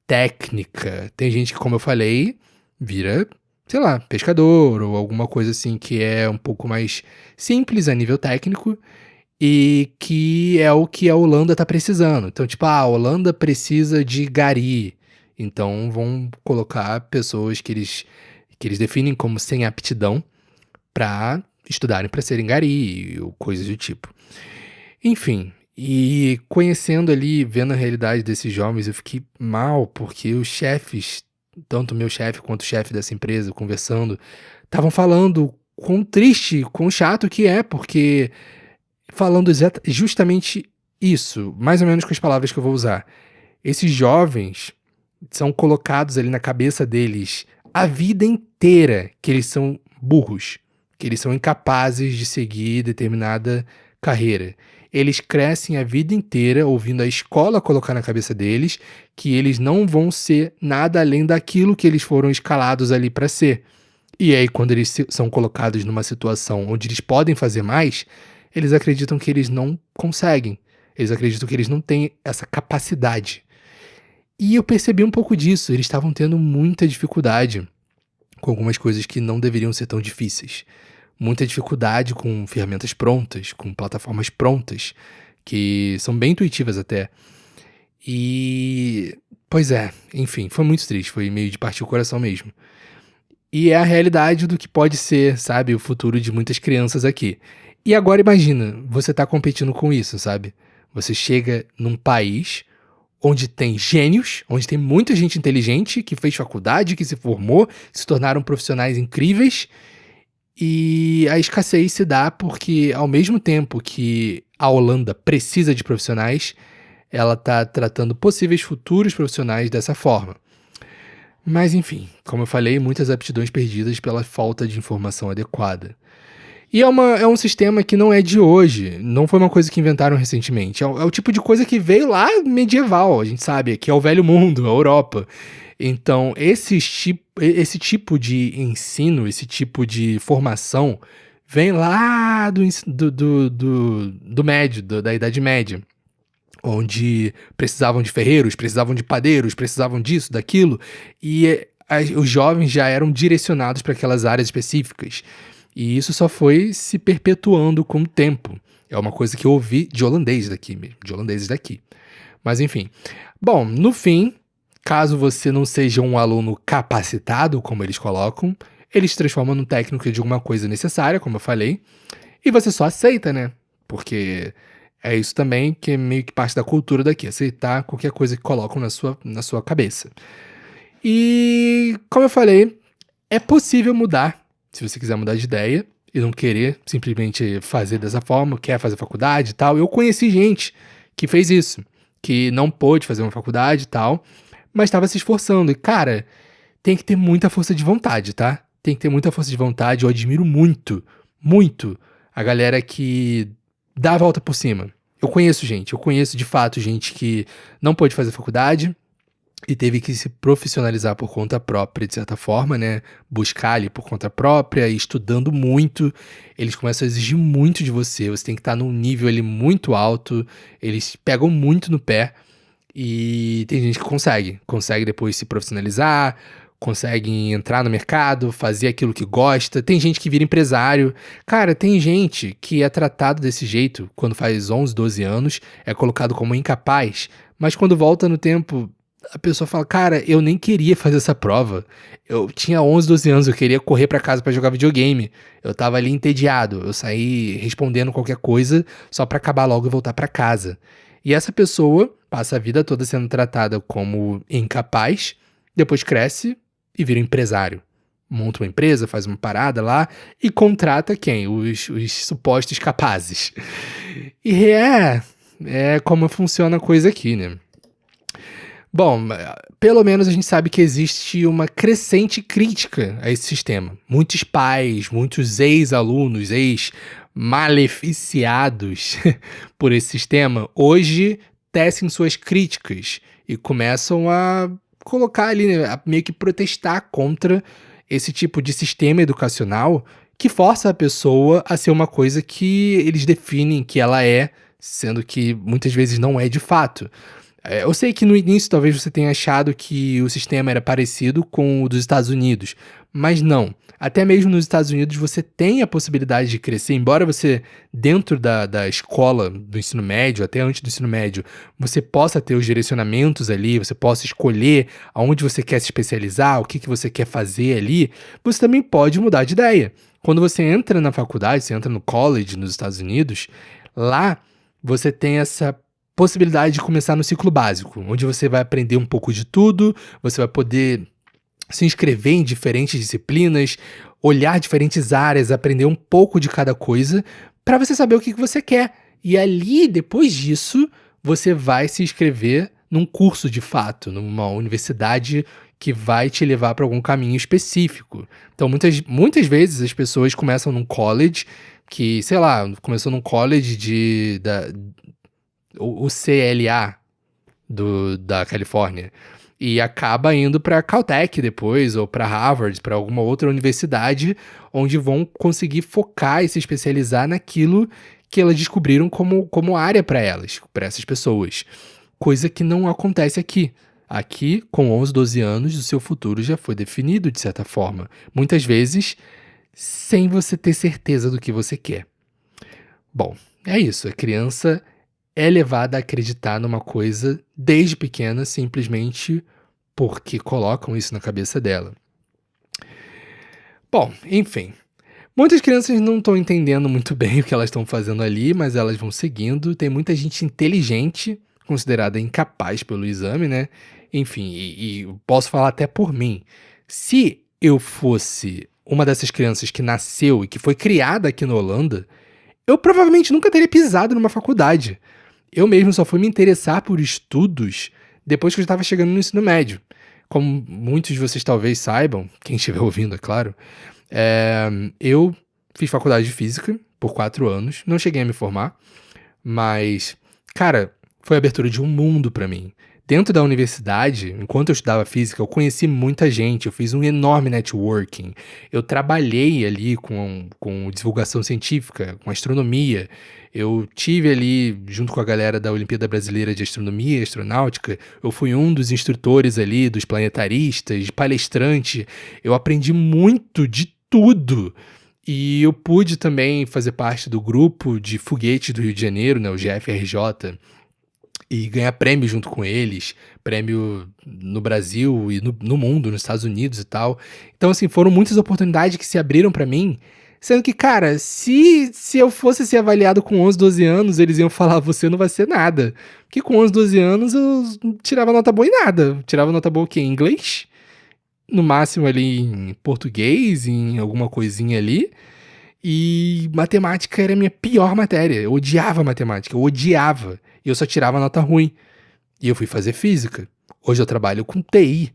técnica. Tem gente que, como eu falei, vira, sei lá, pescador ou alguma coisa assim que é um pouco mais simples a nível técnico e que é o que a Holanda tá precisando. Então, tipo, a Holanda precisa de gari. Então, vão colocar pessoas que eles definem como sem aptidão para estudarem para serem gari ou coisas do tipo. Enfim, e conhecendo ali, vendo a realidade desses jovens, eu fiquei mal, porque os chefes, tanto o meu chefe quanto o chefe dessa empresa, conversando, estavam falando quão triste, quão chato que é, porque falando justamente isso, mais ou menos com as palavras que eu vou usar. Esses jovens são colocados ali na cabeça deles a vida inteira que eles são burros, que eles são incapazes de seguir determinada carreira. Eles crescem a vida inteira ouvindo a escola colocar na cabeça deles que eles não vão ser nada além daquilo que eles foram escalados ali para ser. E aí, quando eles são colocados numa situação onde eles podem fazer mais, eles acreditam que eles não conseguem. Eles acreditam que eles não têm essa capacidade. E eu percebi um pouco disso, eles estavam tendo muita dificuldade com algumas coisas que não deveriam ser tão difíceis. Muita dificuldade com ferramentas prontas, com plataformas prontas, que são bem intuitivas até. E, pois é, enfim, foi muito triste, foi meio de partir o coração mesmo. E é a realidade do que pode ser, sabe, o futuro de muitas crianças aqui. E agora imagina, você tá competindo com isso, sabe? Você chega num país onde tem gênios, onde tem muita gente inteligente que fez faculdade, que se formou, que se tornaram profissionais incríveis. E a escassez se dá porque, ao mesmo tempo que a Holanda precisa de profissionais, ela está tratando possíveis futuros profissionais dessa forma. Mas enfim, como eu falei, muitas aptidões perdidas pela falta de informação adequada. E é um sistema que não é de hoje, não foi uma coisa que inventaram recentemente. É o tipo de coisa que veio lá medieval, a gente sabe, que é o velho mundo, a Europa. Então, esse tipo de ensino, esse tipo de formação, vem lá do médio, da Idade Média, onde precisavam de ferreiros, precisavam de padeiros, precisavam disso, daquilo, e os jovens já eram direcionados para aquelas áreas específicas. E isso só foi se perpetuando com o tempo. É uma coisa que eu ouvi de holandês daqui mesmo, de holandeses daqui. Mas enfim. Bom, no fim, caso você não seja um aluno capacitado, como eles colocam, eles se transformam num técnico de alguma coisa necessária, como eu falei, e você só aceita, né? Porque é isso também que é meio que parte da cultura daqui, aceitar qualquer coisa que colocam na sua cabeça. E, como eu falei, é possível mudar, se você quiser mudar de ideia e não querer simplesmente fazer dessa forma, quer fazer faculdade e tal. Eu conheci gente que fez isso, que não pôde fazer uma faculdade e tal, mas estava se esforçando. E, cara, tem que ter muita força de vontade, tá? Tem que ter muita força de vontade. Eu admiro muito, muito a galera que dá a volta por cima. Eu conheço de fato gente que não pôde fazer faculdade e teve que se profissionalizar por conta própria, de certa forma, né? Buscar ali por conta própria, e estudando muito. Eles começam a exigir muito de você. Você tem que estar num nível ali muito alto. Eles pegam muito no pé. E tem gente que consegue depois se profissionalizar, consegue entrar no mercado, fazer aquilo que gosta. Tem gente que vira empresário. Cara, tem gente que é tratado desse jeito quando faz 11, 12 anos, é colocado como incapaz, mas quando volta no tempo, a pessoa fala: cara, eu nem queria fazer essa prova. Eu tinha 11, 12 anos, eu queria correr pra casa pra jogar videogame. Eu tava ali entediado, eu saí respondendo qualquer coisa só pra acabar logo e voltar pra casa. E essa pessoa passa a vida toda sendo tratada como incapaz, depois cresce e vira um empresário. Monta uma empresa, faz uma parada lá e contrata quem? Os supostos capazes. E é como funciona a coisa aqui, né? Bom, pelo menos a gente sabe que existe uma crescente crítica a esse sistema. Muitos pais, muitos ex-alunos, ex-maleficiados por esse sistema, hoje tecem suas críticas e começam a colocar ali, né, a meio que protestar contra esse tipo de sistema educacional que força a pessoa a ser uma coisa que eles definem que ela é, sendo que muitas vezes não é de fato. Eu sei que no início talvez você tenha achado que o sistema era parecido com o dos Estados Unidos, mas não. Até mesmo nos Estados Unidos você tem a possibilidade de crescer, embora você, dentro da escola, do ensino médio, até antes do ensino médio, você possa ter os direcionamentos ali, você possa escolher aonde você quer se especializar, o que você quer fazer ali, você também pode mudar de ideia. Quando você entra na faculdade, você entra no college nos Estados Unidos, lá você tem essa possibilidade de começar no ciclo básico, onde você vai aprender um pouco de tudo, você vai poder se inscrever em diferentes disciplinas, olhar diferentes áreas, aprender um pouco de cada coisa, para você saber o que você quer. E ali, depois disso, você vai se inscrever num curso de fato, numa universidade que vai te levar para algum caminho específico. Então, muitas vezes as pessoas começam num college que, sei lá, começou num college o CLA da Califórnia, e acaba indo para Caltech depois, ou para Harvard, para alguma outra universidade, onde vão conseguir focar e se especializar naquilo que elas descobriram como área para elas, para essas pessoas. Coisa que não acontece aqui. Aqui, com 11, 12 anos, o seu futuro já foi definido de certa forma. Muitas vezes, sem você ter certeza do que você quer. Bom, é isso. A criança é levada a acreditar numa coisa desde pequena, simplesmente porque colocam isso na cabeça dela. Bom, enfim. Muitas crianças não estão entendendo muito bem o que elas estão fazendo ali, mas elas vão seguindo. Tem muita gente inteligente considerada incapaz pelo exame, né? Enfim, e posso falar até por mim. Se eu fosse uma dessas crianças que nasceu e que foi criada aqui na Holanda, eu provavelmente nunca teria pisado numa faculdade. Eu mesmo só fui me interessar por estudos depois que eu estava chegando no ensino médio. Como muitos de vocês talvez saibam, quem estiver ouvindo, é claro, eh, eu fiz faculdade de física por 4 anos, não cheguei a me formar, mas, cara, foi a abertura de um mundo pra mim. Dentro da universidade, enquanto eu estudava física, eu conheci muita gente, eu fiz um enorme networking. Eu trabalhei ali com divulgação científica, com astronomia. Eu tive ali, junto com a galera da Olimpíada Brasileira de Astronomia e Astronáutica, eu fui um dos instrutores ali, dos planetaristas, palestrante. Eu aprendi muito de tudo. E eu pude também fazer parte do grupo de foguetes do Rio de Janeiro, né, o GFRJ, e ganhar prêmio junto com eles, prêmio no Brasil e no mundo, nos Estados Unidos e tal. Então, assim, foram muitas oportunidades que se abriram pra mim, sendo que, cara, se eu fosse ser avaliado com 11, 12 anos, eles iam falar: "Você não vai ser nada". Porque com 11, 12 anos eu tirava nota boa em nada. Tirava nota boa o quê? Em inglês, no máximo ali em português, em alguma coisinha ali, e matemática era a minha pior matéria. Eu odiava matemática, eu odiava. E eu só tirava nota ruim. E eu fui fazer física. Hoje eu trabalho com TI,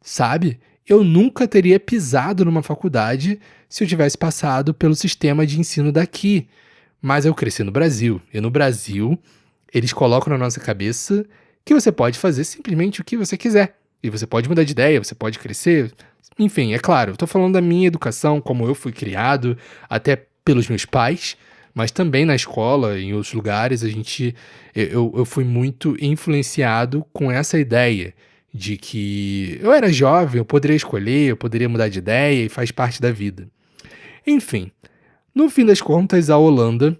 sabe? Eu nunca teria pisado numa faculdade se eu tivesse passado pelo sistema de ensino daqui. Mas eu cresci no Brasil. E no Brasil, eles colocam na nossa cabeça que você pode fazer simplesmente o que você quiser. E você pode mudar de ideia, você pode crescer. Enfim, é claro, eu tô falando da minha educação, como eu fui criado, até pelos meus pais, mas também na escola, em outros lugares, a gente. Eu fui muito influenciado com essa ideia de que eu era jovem, eu poderia escolher, eu poderia mudar de ideia e faz parte da vida. Enfim, no fim das contas, a Holanda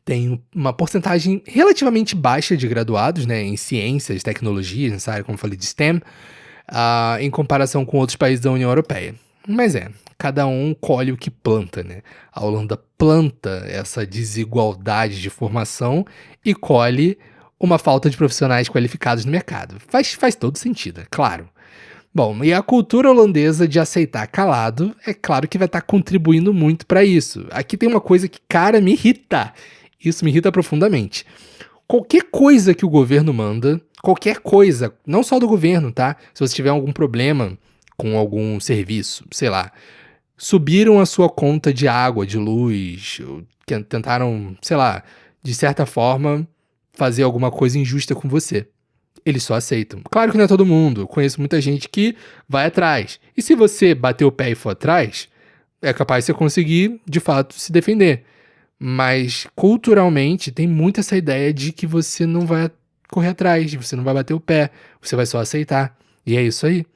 tem uma porcentagem relativamente baixa de graduados, né, em ciências, tecnologias, nessa área, como eu falei, de STEM, em comparação com outros países da União Europeia. Mas cada um colhe o que planta, né? A Holanda planta essa desigualdade de formação e colhe uma falta de profissionais qualificados no mercado. Faz todo sentido, é claro. Bom, e a cultura holandesa de aceitar calado, é claro que vai estar contribuindo muito para isso. Aqui tem uma coisa que, cara, me irrita. Isso me irrita profundamente. Qualquer coisa que o governo manda, qualquer coisa, não só do governo, tá? Se você tiver algum problema com algum serviço, sei lá, subiram a sua conta de água, de luz, ou tentaram, sei lá, de certa forma, fazer alguma coisa injusta com você. Eles só aceitam. Claro que não é todo mundo. Eu conheço muita gente que vai atrás. E se você bater o pé e for atrás, é capaz de você conseguir, de fato, se defender. Mas, culturalmente, tem muito essa ideia de que você não vai correr atrás, você não vai bater o pé, você vai só aceitar. E é isso aí.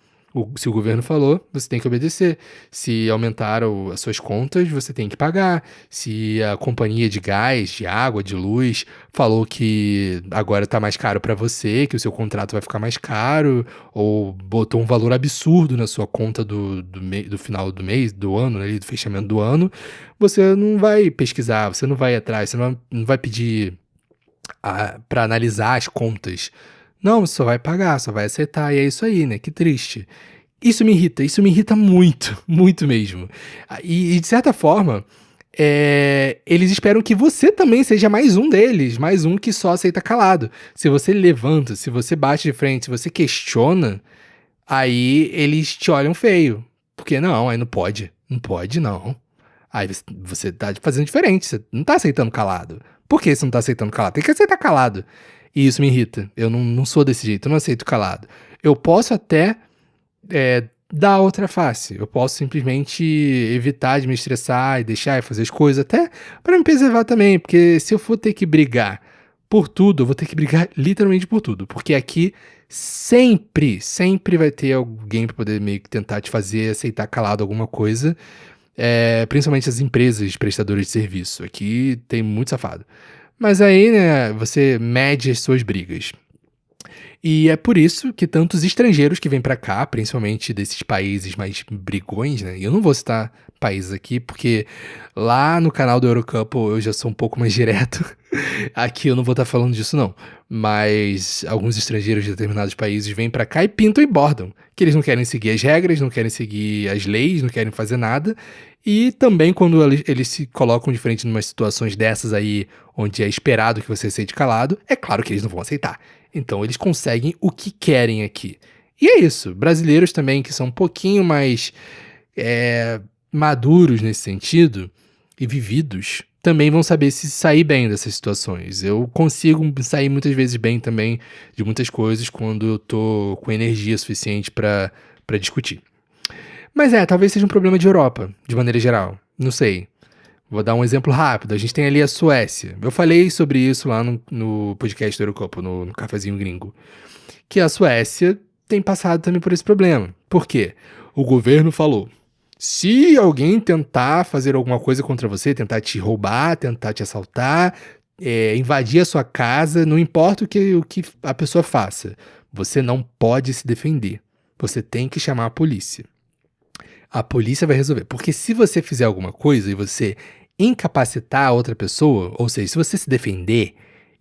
Se o governo falou, você tem que obedecer. Se aumentaram as suas contas, você tem que pagar. Se a companhia de gás, de água, de luz falou que agora tá mais caro para você, que o seu contrato vai ficar mais caro, ou botou um valor absurdo na sua conta do final do mês, do ano, né, do fechamento do ano, você não vai pesquisar, você não vai atrás, você não vai pedir para analisar as contas. Não, você só vai pagar, só vai aceitar, e é isso aí, né? Que triste. Isso me irrita muito, muito mesmo. E de certa forma, eles esperam que você também seja mais um deles, mais um que só aceita calado. Se você levanta, se você bate de frente, se você questiona, aí eles te olham feio. Porque não, aí não pode. Não pode, não. Aí você tá fazendo diferente, você não tá aceitando calado. Por que você não tá aceitando calado? Tem que aceitar calado. E isso me irrita. Eu não sou desse jeito, eu não aceito calado. Eu posso até dar outra face. Eu posso simplesmente evitar de me estressar e deixar e fazer as coisas, até pra me preservar também. Porque se eu for ter que brigar por tudo, eu vou ter que brigar literalmente por tudo. Porque aqui sempre, sempre vai ter alguém pra poder meio que tentar te fazer aceitar calado alguma coisa. Principalmente as empresas prestadoras de serviço. Aqui tem muito safado. Mas aí, né, você mede as suas brigas. E é por isso que tantos estrangeiros que vêm pra cá, principalmente desses países mais brigões, né? E eu não vou citar países aqui, porque lá no canal do Eurocouple eu já sou um pouco mais direto. Aqui eu não vou estar falando disso, não. Mas alguns estrangeiros de determinados países vêm pra cá e pintam e bordam. Que eles não querem seguir as regras, não querem seguir as leis, não querem fazer nada. E também quando eles se colocam de frente em umas situações dessas aí, onde é esperado que você aceite calado, é claro que eles não vão aceitar. Então eles conseguem o que querem aqui. E é isso. Brasileiros também que são um pouquinho mais maduros nesse sentido e vividos também vão saber se sair bem dessas situações. Eu consigo sair muitas vezes bem também de muitas coisas quando eu tô com energia suficiente pra discutir. Mas talvez seja um problema de Europa, de maneira geral. Não sei. Vou dar um exemplo rápido. A gente tem ali a Suécia. Eu falei sobre isso lá no podcast do Eurocouple, no Cafezinho Gringo. Que a Suécia tem passado também por esse problema. Por quê? O governo falou: se alguém tentar fazer alguma coisa contra você, tentar te roubar, tentar te assaltar, invadir a sua casa, não importa o que a pessoa faça, você não pode se defender. Você tem que chamar a polícia. A polícia vai resolver. Porque se você fizer alguma coisa e você incapacitar a outra pessoa, ou seja, se você se defender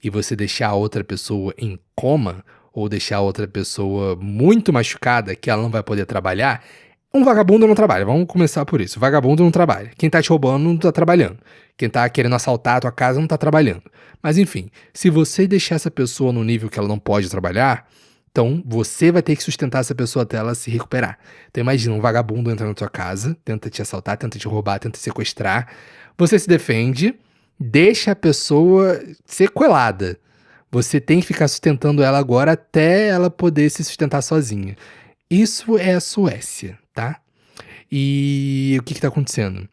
e você deixar a outra pessoa em coma, ou deixar a outra pessoa muito machucada, que ela não vai poder trabalhar, um vagabundo não trabalha. Vamos começar por isso. Vagabundo não trabalha. Quem tá te roubando não tá trabalhando. Quem tá querendo assaltar a tua casa não tá trabalhando. Mas enfim, se você deixar essa pessoa no nível que ela não pode trabalhar, então você vai ter que sustentar essa pessoa até ela se recuperar. Então imagina, um vagabundo entra na tua casa, tenta te assaltar, tenta te roubar, tenta te sequestrar. Você se defende, deixa a pessoa sequelada. Você tem que ficar sustentando ela agora até ela poder se sustentar sozinha. Isso é a Suécia, tá? E o que tá acontecendo?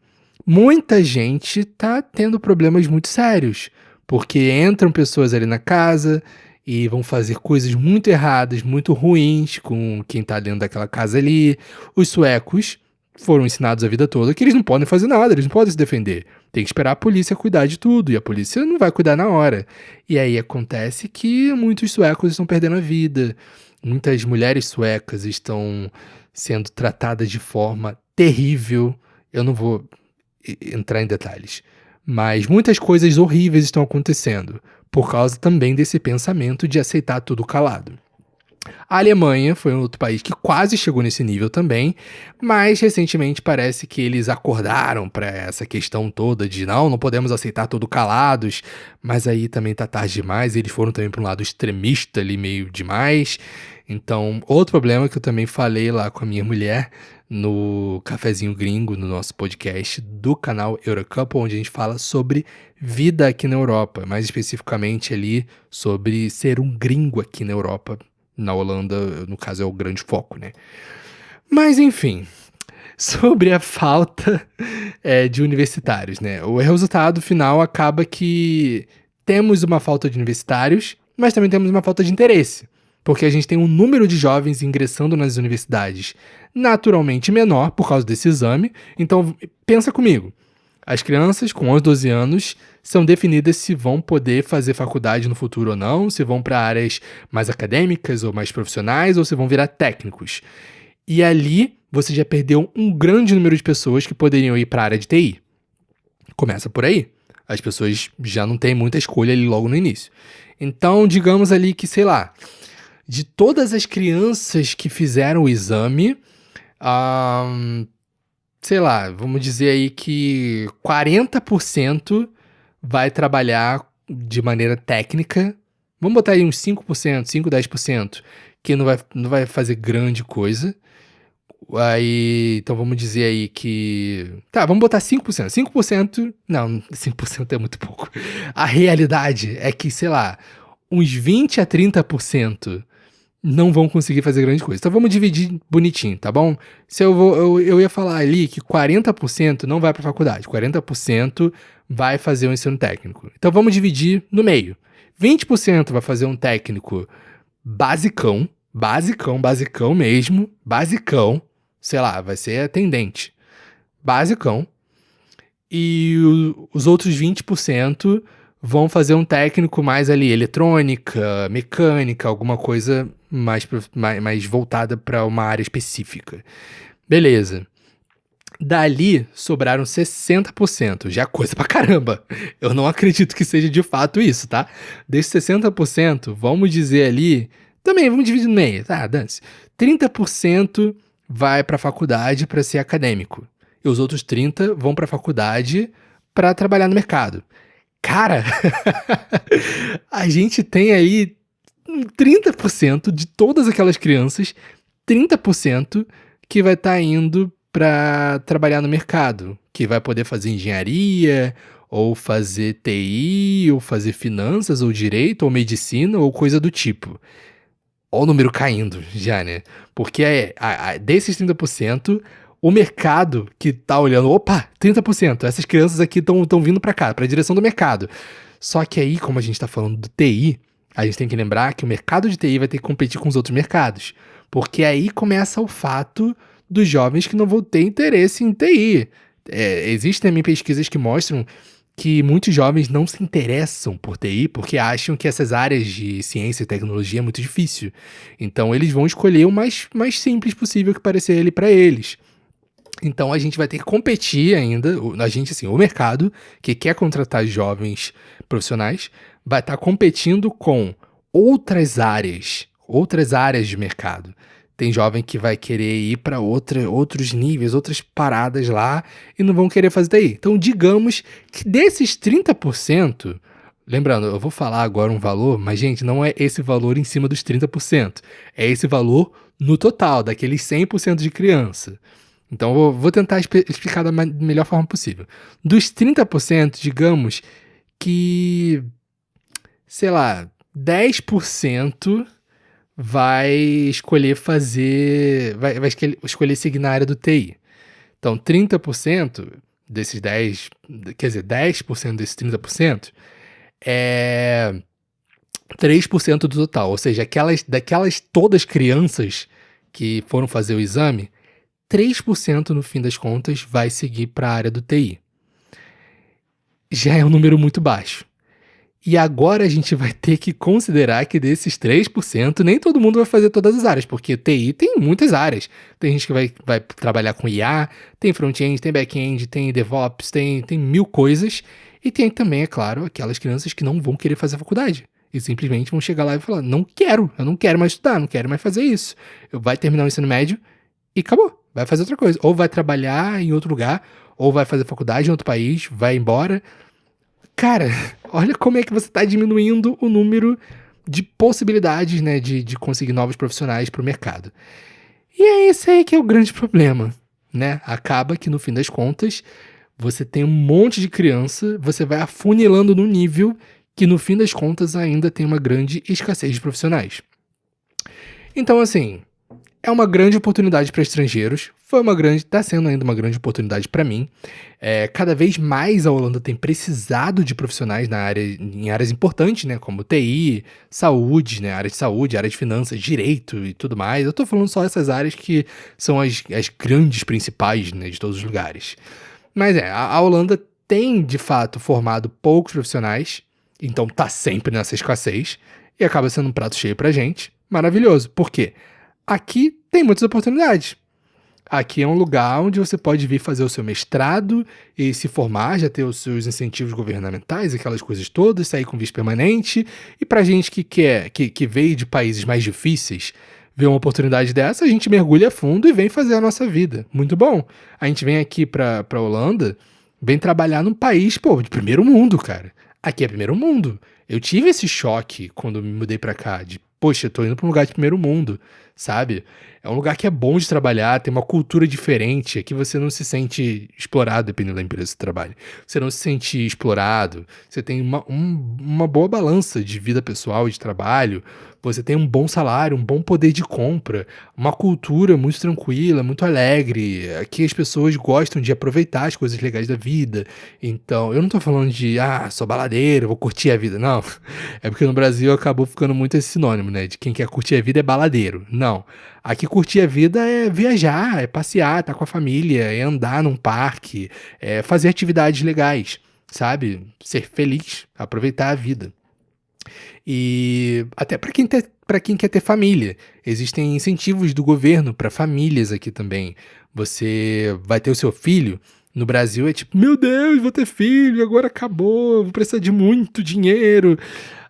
Muita gente tá tendo problemas muito sérios, porque entram pessoas ali na casa e vão fazer coisas muito erradas, muito ruins com quem tá dentro daquela casa ali. Os suecos foram ensinados a vida toda que eles não podem fazer nada, eles não podem se defender. Tem que esperar a polícia cuidar de tudo, e a polícia não vai cuidar na hora. E aí acontece que muitos suecos estão perdendo a vida. Muitas mulheres suecas estão sendo tratadas de forma terrível. Eu não vou entrar em detalhes, mas muitas coisas horríveis estão acontecendo, por causa também desse pensamento de aceitar tudo calado. A Alemanha foi um outro país que quase chegou nesse nível também, mas recentemente parece que eles acordaram para essa questão toda de não podemos aceitar tudo calados, mas aí também tá tarde demais, eles foram também para um lado extremista ali meio demais. Então, outro problema que eu também falei lá com a minha mulher no Cafezinho Gringo, no nosso podcast do canal Eurocouple, onde a gente fala sobre vida aqui na Europa, mais especificamente ali sobre ser um gringo aqui na Europa. Na Holanda, no caso, é o grande foco, né? Mas, enfim, sobre a falta de universitários, né? O resultado final acaba que temos uma falta de universitários, mas também temos uma falta de interesse. Porque a gente tem um número de jovens ingressando nas universidades naturalmente menor por causa desse exame. Então, pensa comigo. As crianças com 11, 12 anos são definidas se vão poder fazer faculdade no futuro ou não, se vão para áreas mais acadêmicas ou mais profissionais, ou se vão virar técnicos. E ali você já perdeu um grande número de pessoas que poderiam ir para a área de TI. Começa por aí. As pessoas já não têm muita escolha ali logo no início. Então, digamos ali que, sei lá, de todas as crianças que fizeram o exame, sei lá, vamos dizer aí que 40% vai trabalhar de maneira técnica. Vamos botar aí uns 5%, 5, 10%, que não vai fazer grande coisa. Aí, então vamos dizer aí que... Tá, vamos botar 5%. 5%... Não, 5% é muito pouco. A realidade é que, sei lá, uns 20 a 30% não vão conseguir fazer grande coisa. Então vamos dividir bonitinho, tá bom? Se eu ia falar ali que 40% não vai pra faculdade, 40% vai fazer um ensino técnico. Então vamos dividir no meio. 20% vai fazer um técnico basicão mesmo, basicão, sei lá, vai ser atendente, basicão. E os outros 20% vão fazer um técnico mais ali, eletrônica, mecânica, alguma coisa mais voltada para uma área específica. Beleza. Dali sobraram 60%, já é coisa pra caramba. Eu não acredito que seja de fato isso, tá? Desses 60%, vamos dizer ali, também vamos dividir no meio, tá? Dane-se. 30% vai pra faculdade pra ser acadêmico. E os outros 30 vão pra faculdade pra trabalhar no mercado. Cara, a gente tem aí 30% de todas aquelas crianças, 30% que vai estar indo para trabalhar no mercado, que vai poder fazer engenharia, ou fazer TI, ou fazer finanças, ou direito, ou medicina, ou coisa do tipo. Olha o número caindo já, né? Porque desses 30%, o mercado que tá olhando, opa, 30%, essas crianças aqui estão vindo para cá, para a direção do mercado. Só que aí, como a gente tá falando do TI, a gente tem que lembrar que o mercado de TI vai ter que competir com os outros mercados. Porque aí começa o fato dos jovens que não vão ter interesse em TI. Existem também pesquisas que mostram que muitos jovens não se interessam por TI porque acham que essas áreas de ciência e tecnologia é muito difícil. Então eles vão escolher o mais simples possível que parecer ele para eles. Então a gente vai ter que competir ainda, o mercado que quer contratar jovens profissionais vai estar competindo com outras áreas de mercado. Tem jovem que vai querer ir para outros níveis, outras paradas lá e não vão querer fazer TI. Então digamos que desses 30%, lembrando, eu vou falar agora um valor, mas gente, não é esse valor em cima dos 30%, é esse valor no total, daqueles 100% de criança. Então, eu vou tentar explicar da melhor forma possível. Dos 30%, digamos que, sei lá, 10% vai escolher escolher seguir na área do TI. Então, 30% desses 10% desses 30% é 3% do total. Ou seja, daquelas todas crianças que foram fazer o exame, 3% no fim das contas vai seguir para a área do TI. Já é um número muito baixo. E agora a gente vai ter que considerar que desses 3%, nem todo mundo vai fazer todas as áreas, porque TI tem muitas áreas. Tem gente que vai trabalhar com IA, tem front-end, tem back-end, tem DevOps, tem mil coisas. E tem também, é claro, aquelas crianças que não vão querer fazer faculdade. E simplesmente vão chegar lá e falar, eu não quero mais estudar, não quero mais fazer isso. Vai terminar o ensino médio e acabou. Vai fazer outra coisa. Ou vai trabalhar em outro lugar, ou vai fazer faculdade em outro país, vai embora. Cara, olha como é que você está diminuindo o número de possibilidades, né, de conseguir novos profissionais para o mercado. E é esse aí que é o grande problema, né? Acaba que, no fim das contas, você tem um monte de criança, você vai afunilando no nível que, no fim das contas, ainda tem uma grande escassez de profissionais. Então, assim, é uma grande oportunidade para estrangeiros, está sendo ainda uma grande oportunidade para mim. Cada vez mais a Holanda tem precisado de profissionais em áreas importantes, né, como TI, saúde, né, área de saúde, área de finanças, direito e tudo mais. Eu tô falando só essas áreas que são as grandes principais, né, de todos os lugares. Mas a Holanda tem, de fato, formado poucos profissionais, então tá sempre nessa escassez, e acaba sendo um prato cheio pra gente. Maravilhoso. Por quê? Aqui tem muitas oportunidades. Aqui é um lugar onde você pode vir fazer o seu mestrado e se formar, já ter os seus incentivos governamentais, aquelas coisas todas, sair com visto permanente. E pra gente que veio de países mais difíceis, ver uma oportunidade dessa, a gente mergulha a fundo e vem fazer a nossa vida. Muito bom. A gente vem aqui pra Holanda, vem trabalhar num país, de primeiro mundo, cara. Aqui é primeiro mundo. Eu tive esse choque quando me mudei pra cá, poxa, eu tô indo pra um lugar de primeiro mundo, sabe? É um lugar que é bom de trabalhar, tem uma cultura diferente, aqui você não se sente explorado, dependendo da empresa que você trabalha. Você não se sente explorado, você tem uma boa balança de vida pessoal e de trabalho, você tem um bom salário, um bom poder de compra, uma cultura muito tranquila, muito alegre. Aqui as pessoas gostam de aproveitar as coisas legais da vida. Então, eu não tô falando de, sou baladeiro, vou curtir a vida. Não, é porque no Brasil acabou ficando muito esse sinônimo, né? De quem quer curtir a vida é baladeiro. Não, aqui curtir a vida é viajar, é passear, estar com a família, é andar num parque, é fazer atividades legais, sabe? Ser feliz, aproveitar a vida. E até para quem quer ter família, existem incentivos do governo para famílias aqui também. Você vai ter o seu filho, no Brasil é tipo: "Meu Deus, vou ter filho, agora acabou, vou precisar de muito dinheiro".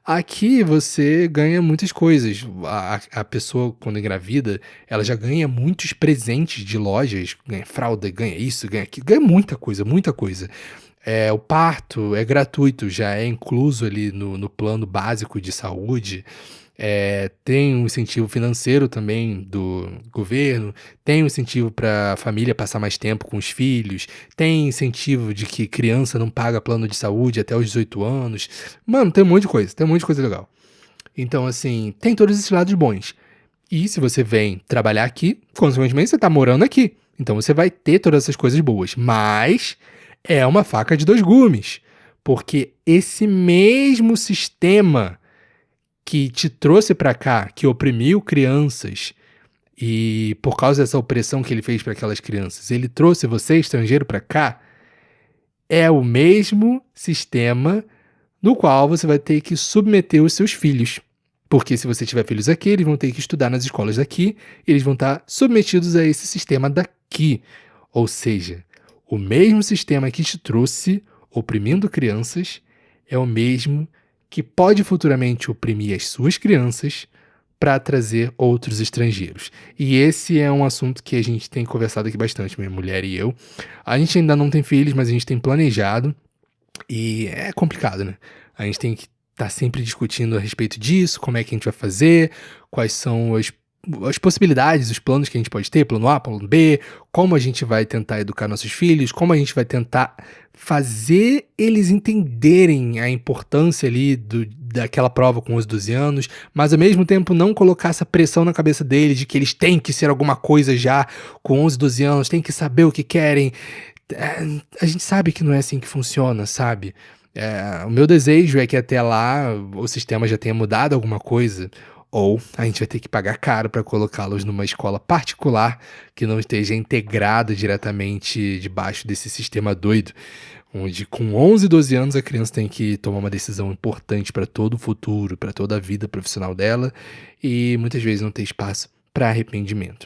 Aqui você ganha muitas coisas. A pessoa, quando engravida, ela já ganha muitos presentes de lojas, ganha fralda, ganha isso, ganha aquilo, ganha muita coisa, muita coisa. O parto é gratuito, já é incluso ali no plano básico de saúde. Tem um incentivo financeiro também do governo, tem um incentivo para a família passar mais tempo com os filhos, tem incentivo de que criança não paga plano de saúde até os 18 anos. Mano, tem um monte de coisa, tem um monte de coisa legal. Então, assim, tem todos esses lados bons. E se você vem trabalhar aqui, consequentemente você tá morando aqui. Então você vai ter todas essas coisas boas. Mas é uma faca de dois gumes. Porque esse mesmo sistema que te trouxe pra cá, que oprimiu crianças, e por causa dessa opressão que ele fez para aquelas crianças, ele trouxe você, estrangeiro, pra cá, é o mesmo sistema no qual você vai ter que submeter os seus filhos. Porque se você tiver filhos aqui, eles vão ter que estudar nas escolas daqui, eles vão estar submetidos a esse sistema daqui. Ou seja, o mesmo sistema que te trouxe oprimindo crianças é o mesmo que pode futuramente oprimir as suas crianças para trazer outros estrangeiros. E esse é um assunto que a gente tem conversado aqui bastante, minha mulher e eu. A gente ainda não tem filhos, mas a gente tem planejado e é complicado, né? A gente tem que estar sempre discutindo a respeito disso, como é que a gente vai fazer, quais são as possibilidades, os planos que a gente pode ter, plano A, plano B, como a gente vai tentar educar nossos filhos, como a gente vai tentar fazer eles entenderem a importância ali daquela prova com os 12 anos, mas ao mesmo tempo não colocar essa pressão na cabeça deles de que eles têm que ser alguma coisa já com 11, 12 anos, têm que saber o que querem. A gente sabe que não é assim que funciona, sabe? O meu desejo é que até lá o sistema já tenha mudado alguma coisa, ou a gente vai ter que pagar caro para colocá-los numa escola particular que não esteja integrada diretamente debaixo desse sistema doido, onde com 11, 12 anos a criança tem que tomar uma decisão importante para todo o futuro, para toda a vida profissional dela, e muitas vezes não tem espaço para arrependimento.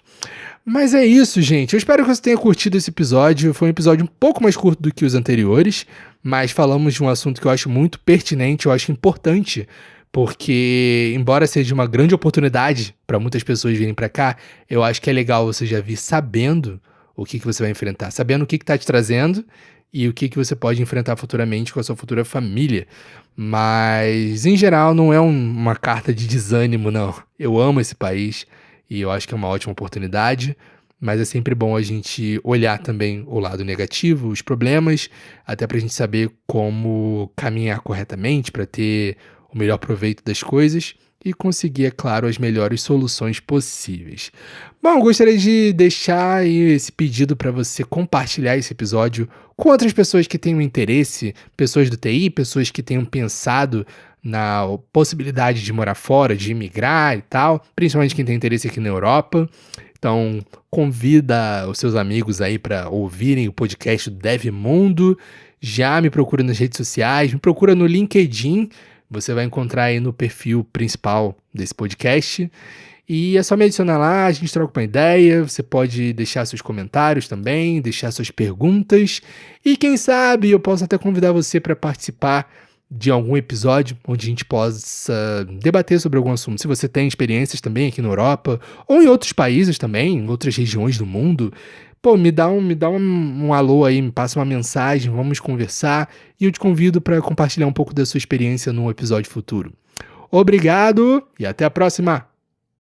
Mas é isso, gente. Eu espero que você tenha curtido esse episódio. Foi um episódio um pouco mais curto do que os anteriores, mas falamos de um assunto que eu acho muito pertinente, eu acho importante, porque, embora seja uma grande oportunidade para muitas pessoas virem para cá, eu acho que é legal você já vir sabendo o que você vai enfrentar, sabendo o que está te trazendo e o que você pode enfrentar futuramente com a sua futura família. Mas, em geral, não é uma carta de desânimo, não. Eu amo esse país e eu acho que é uma ótima oportunidade, mas é sempre bom a gente olhar também o lado negativo, os problemas, até para a gente saber como caminhar corretamente para ter o melhor proveito das coisas e conseguir, é claro, as melhores soluções possíveis. Bom, gostaria de deixar aí esse pedido para você compartilhar esse episódio com outras pessoas que tenham interesse, pessoas do TI, pessoas que tenham pensado na possibilidade de morar fora, de imigrar e tal, principalmente quem tem interesse aqui na Europa. Então, convida os seus amigos aí para ouvirem o podcast do Dev Mundo. Já me procura nas redes sociais, me procura no LinkedIn. Você vai encontrar aí no perfil principal desse podcast. E é só me adicionar lá, a gente troca uma ideia. Você pode deixar seus comentários também, deixar suas perguntas. E quem sabe eu posso até convidar você para participar de algum episódio onde a gente possa debater sobre algum assunto. Se você tem experiências também aqui na Europa, ou em outros países também, em outras regiões do mundo, pô, me dá um alô aí, me passa uma mensagem, vamos conversar, e eu te convido para compartilhar um pouco da sua experiência num episódio futuro. Obrigado e até a próxima!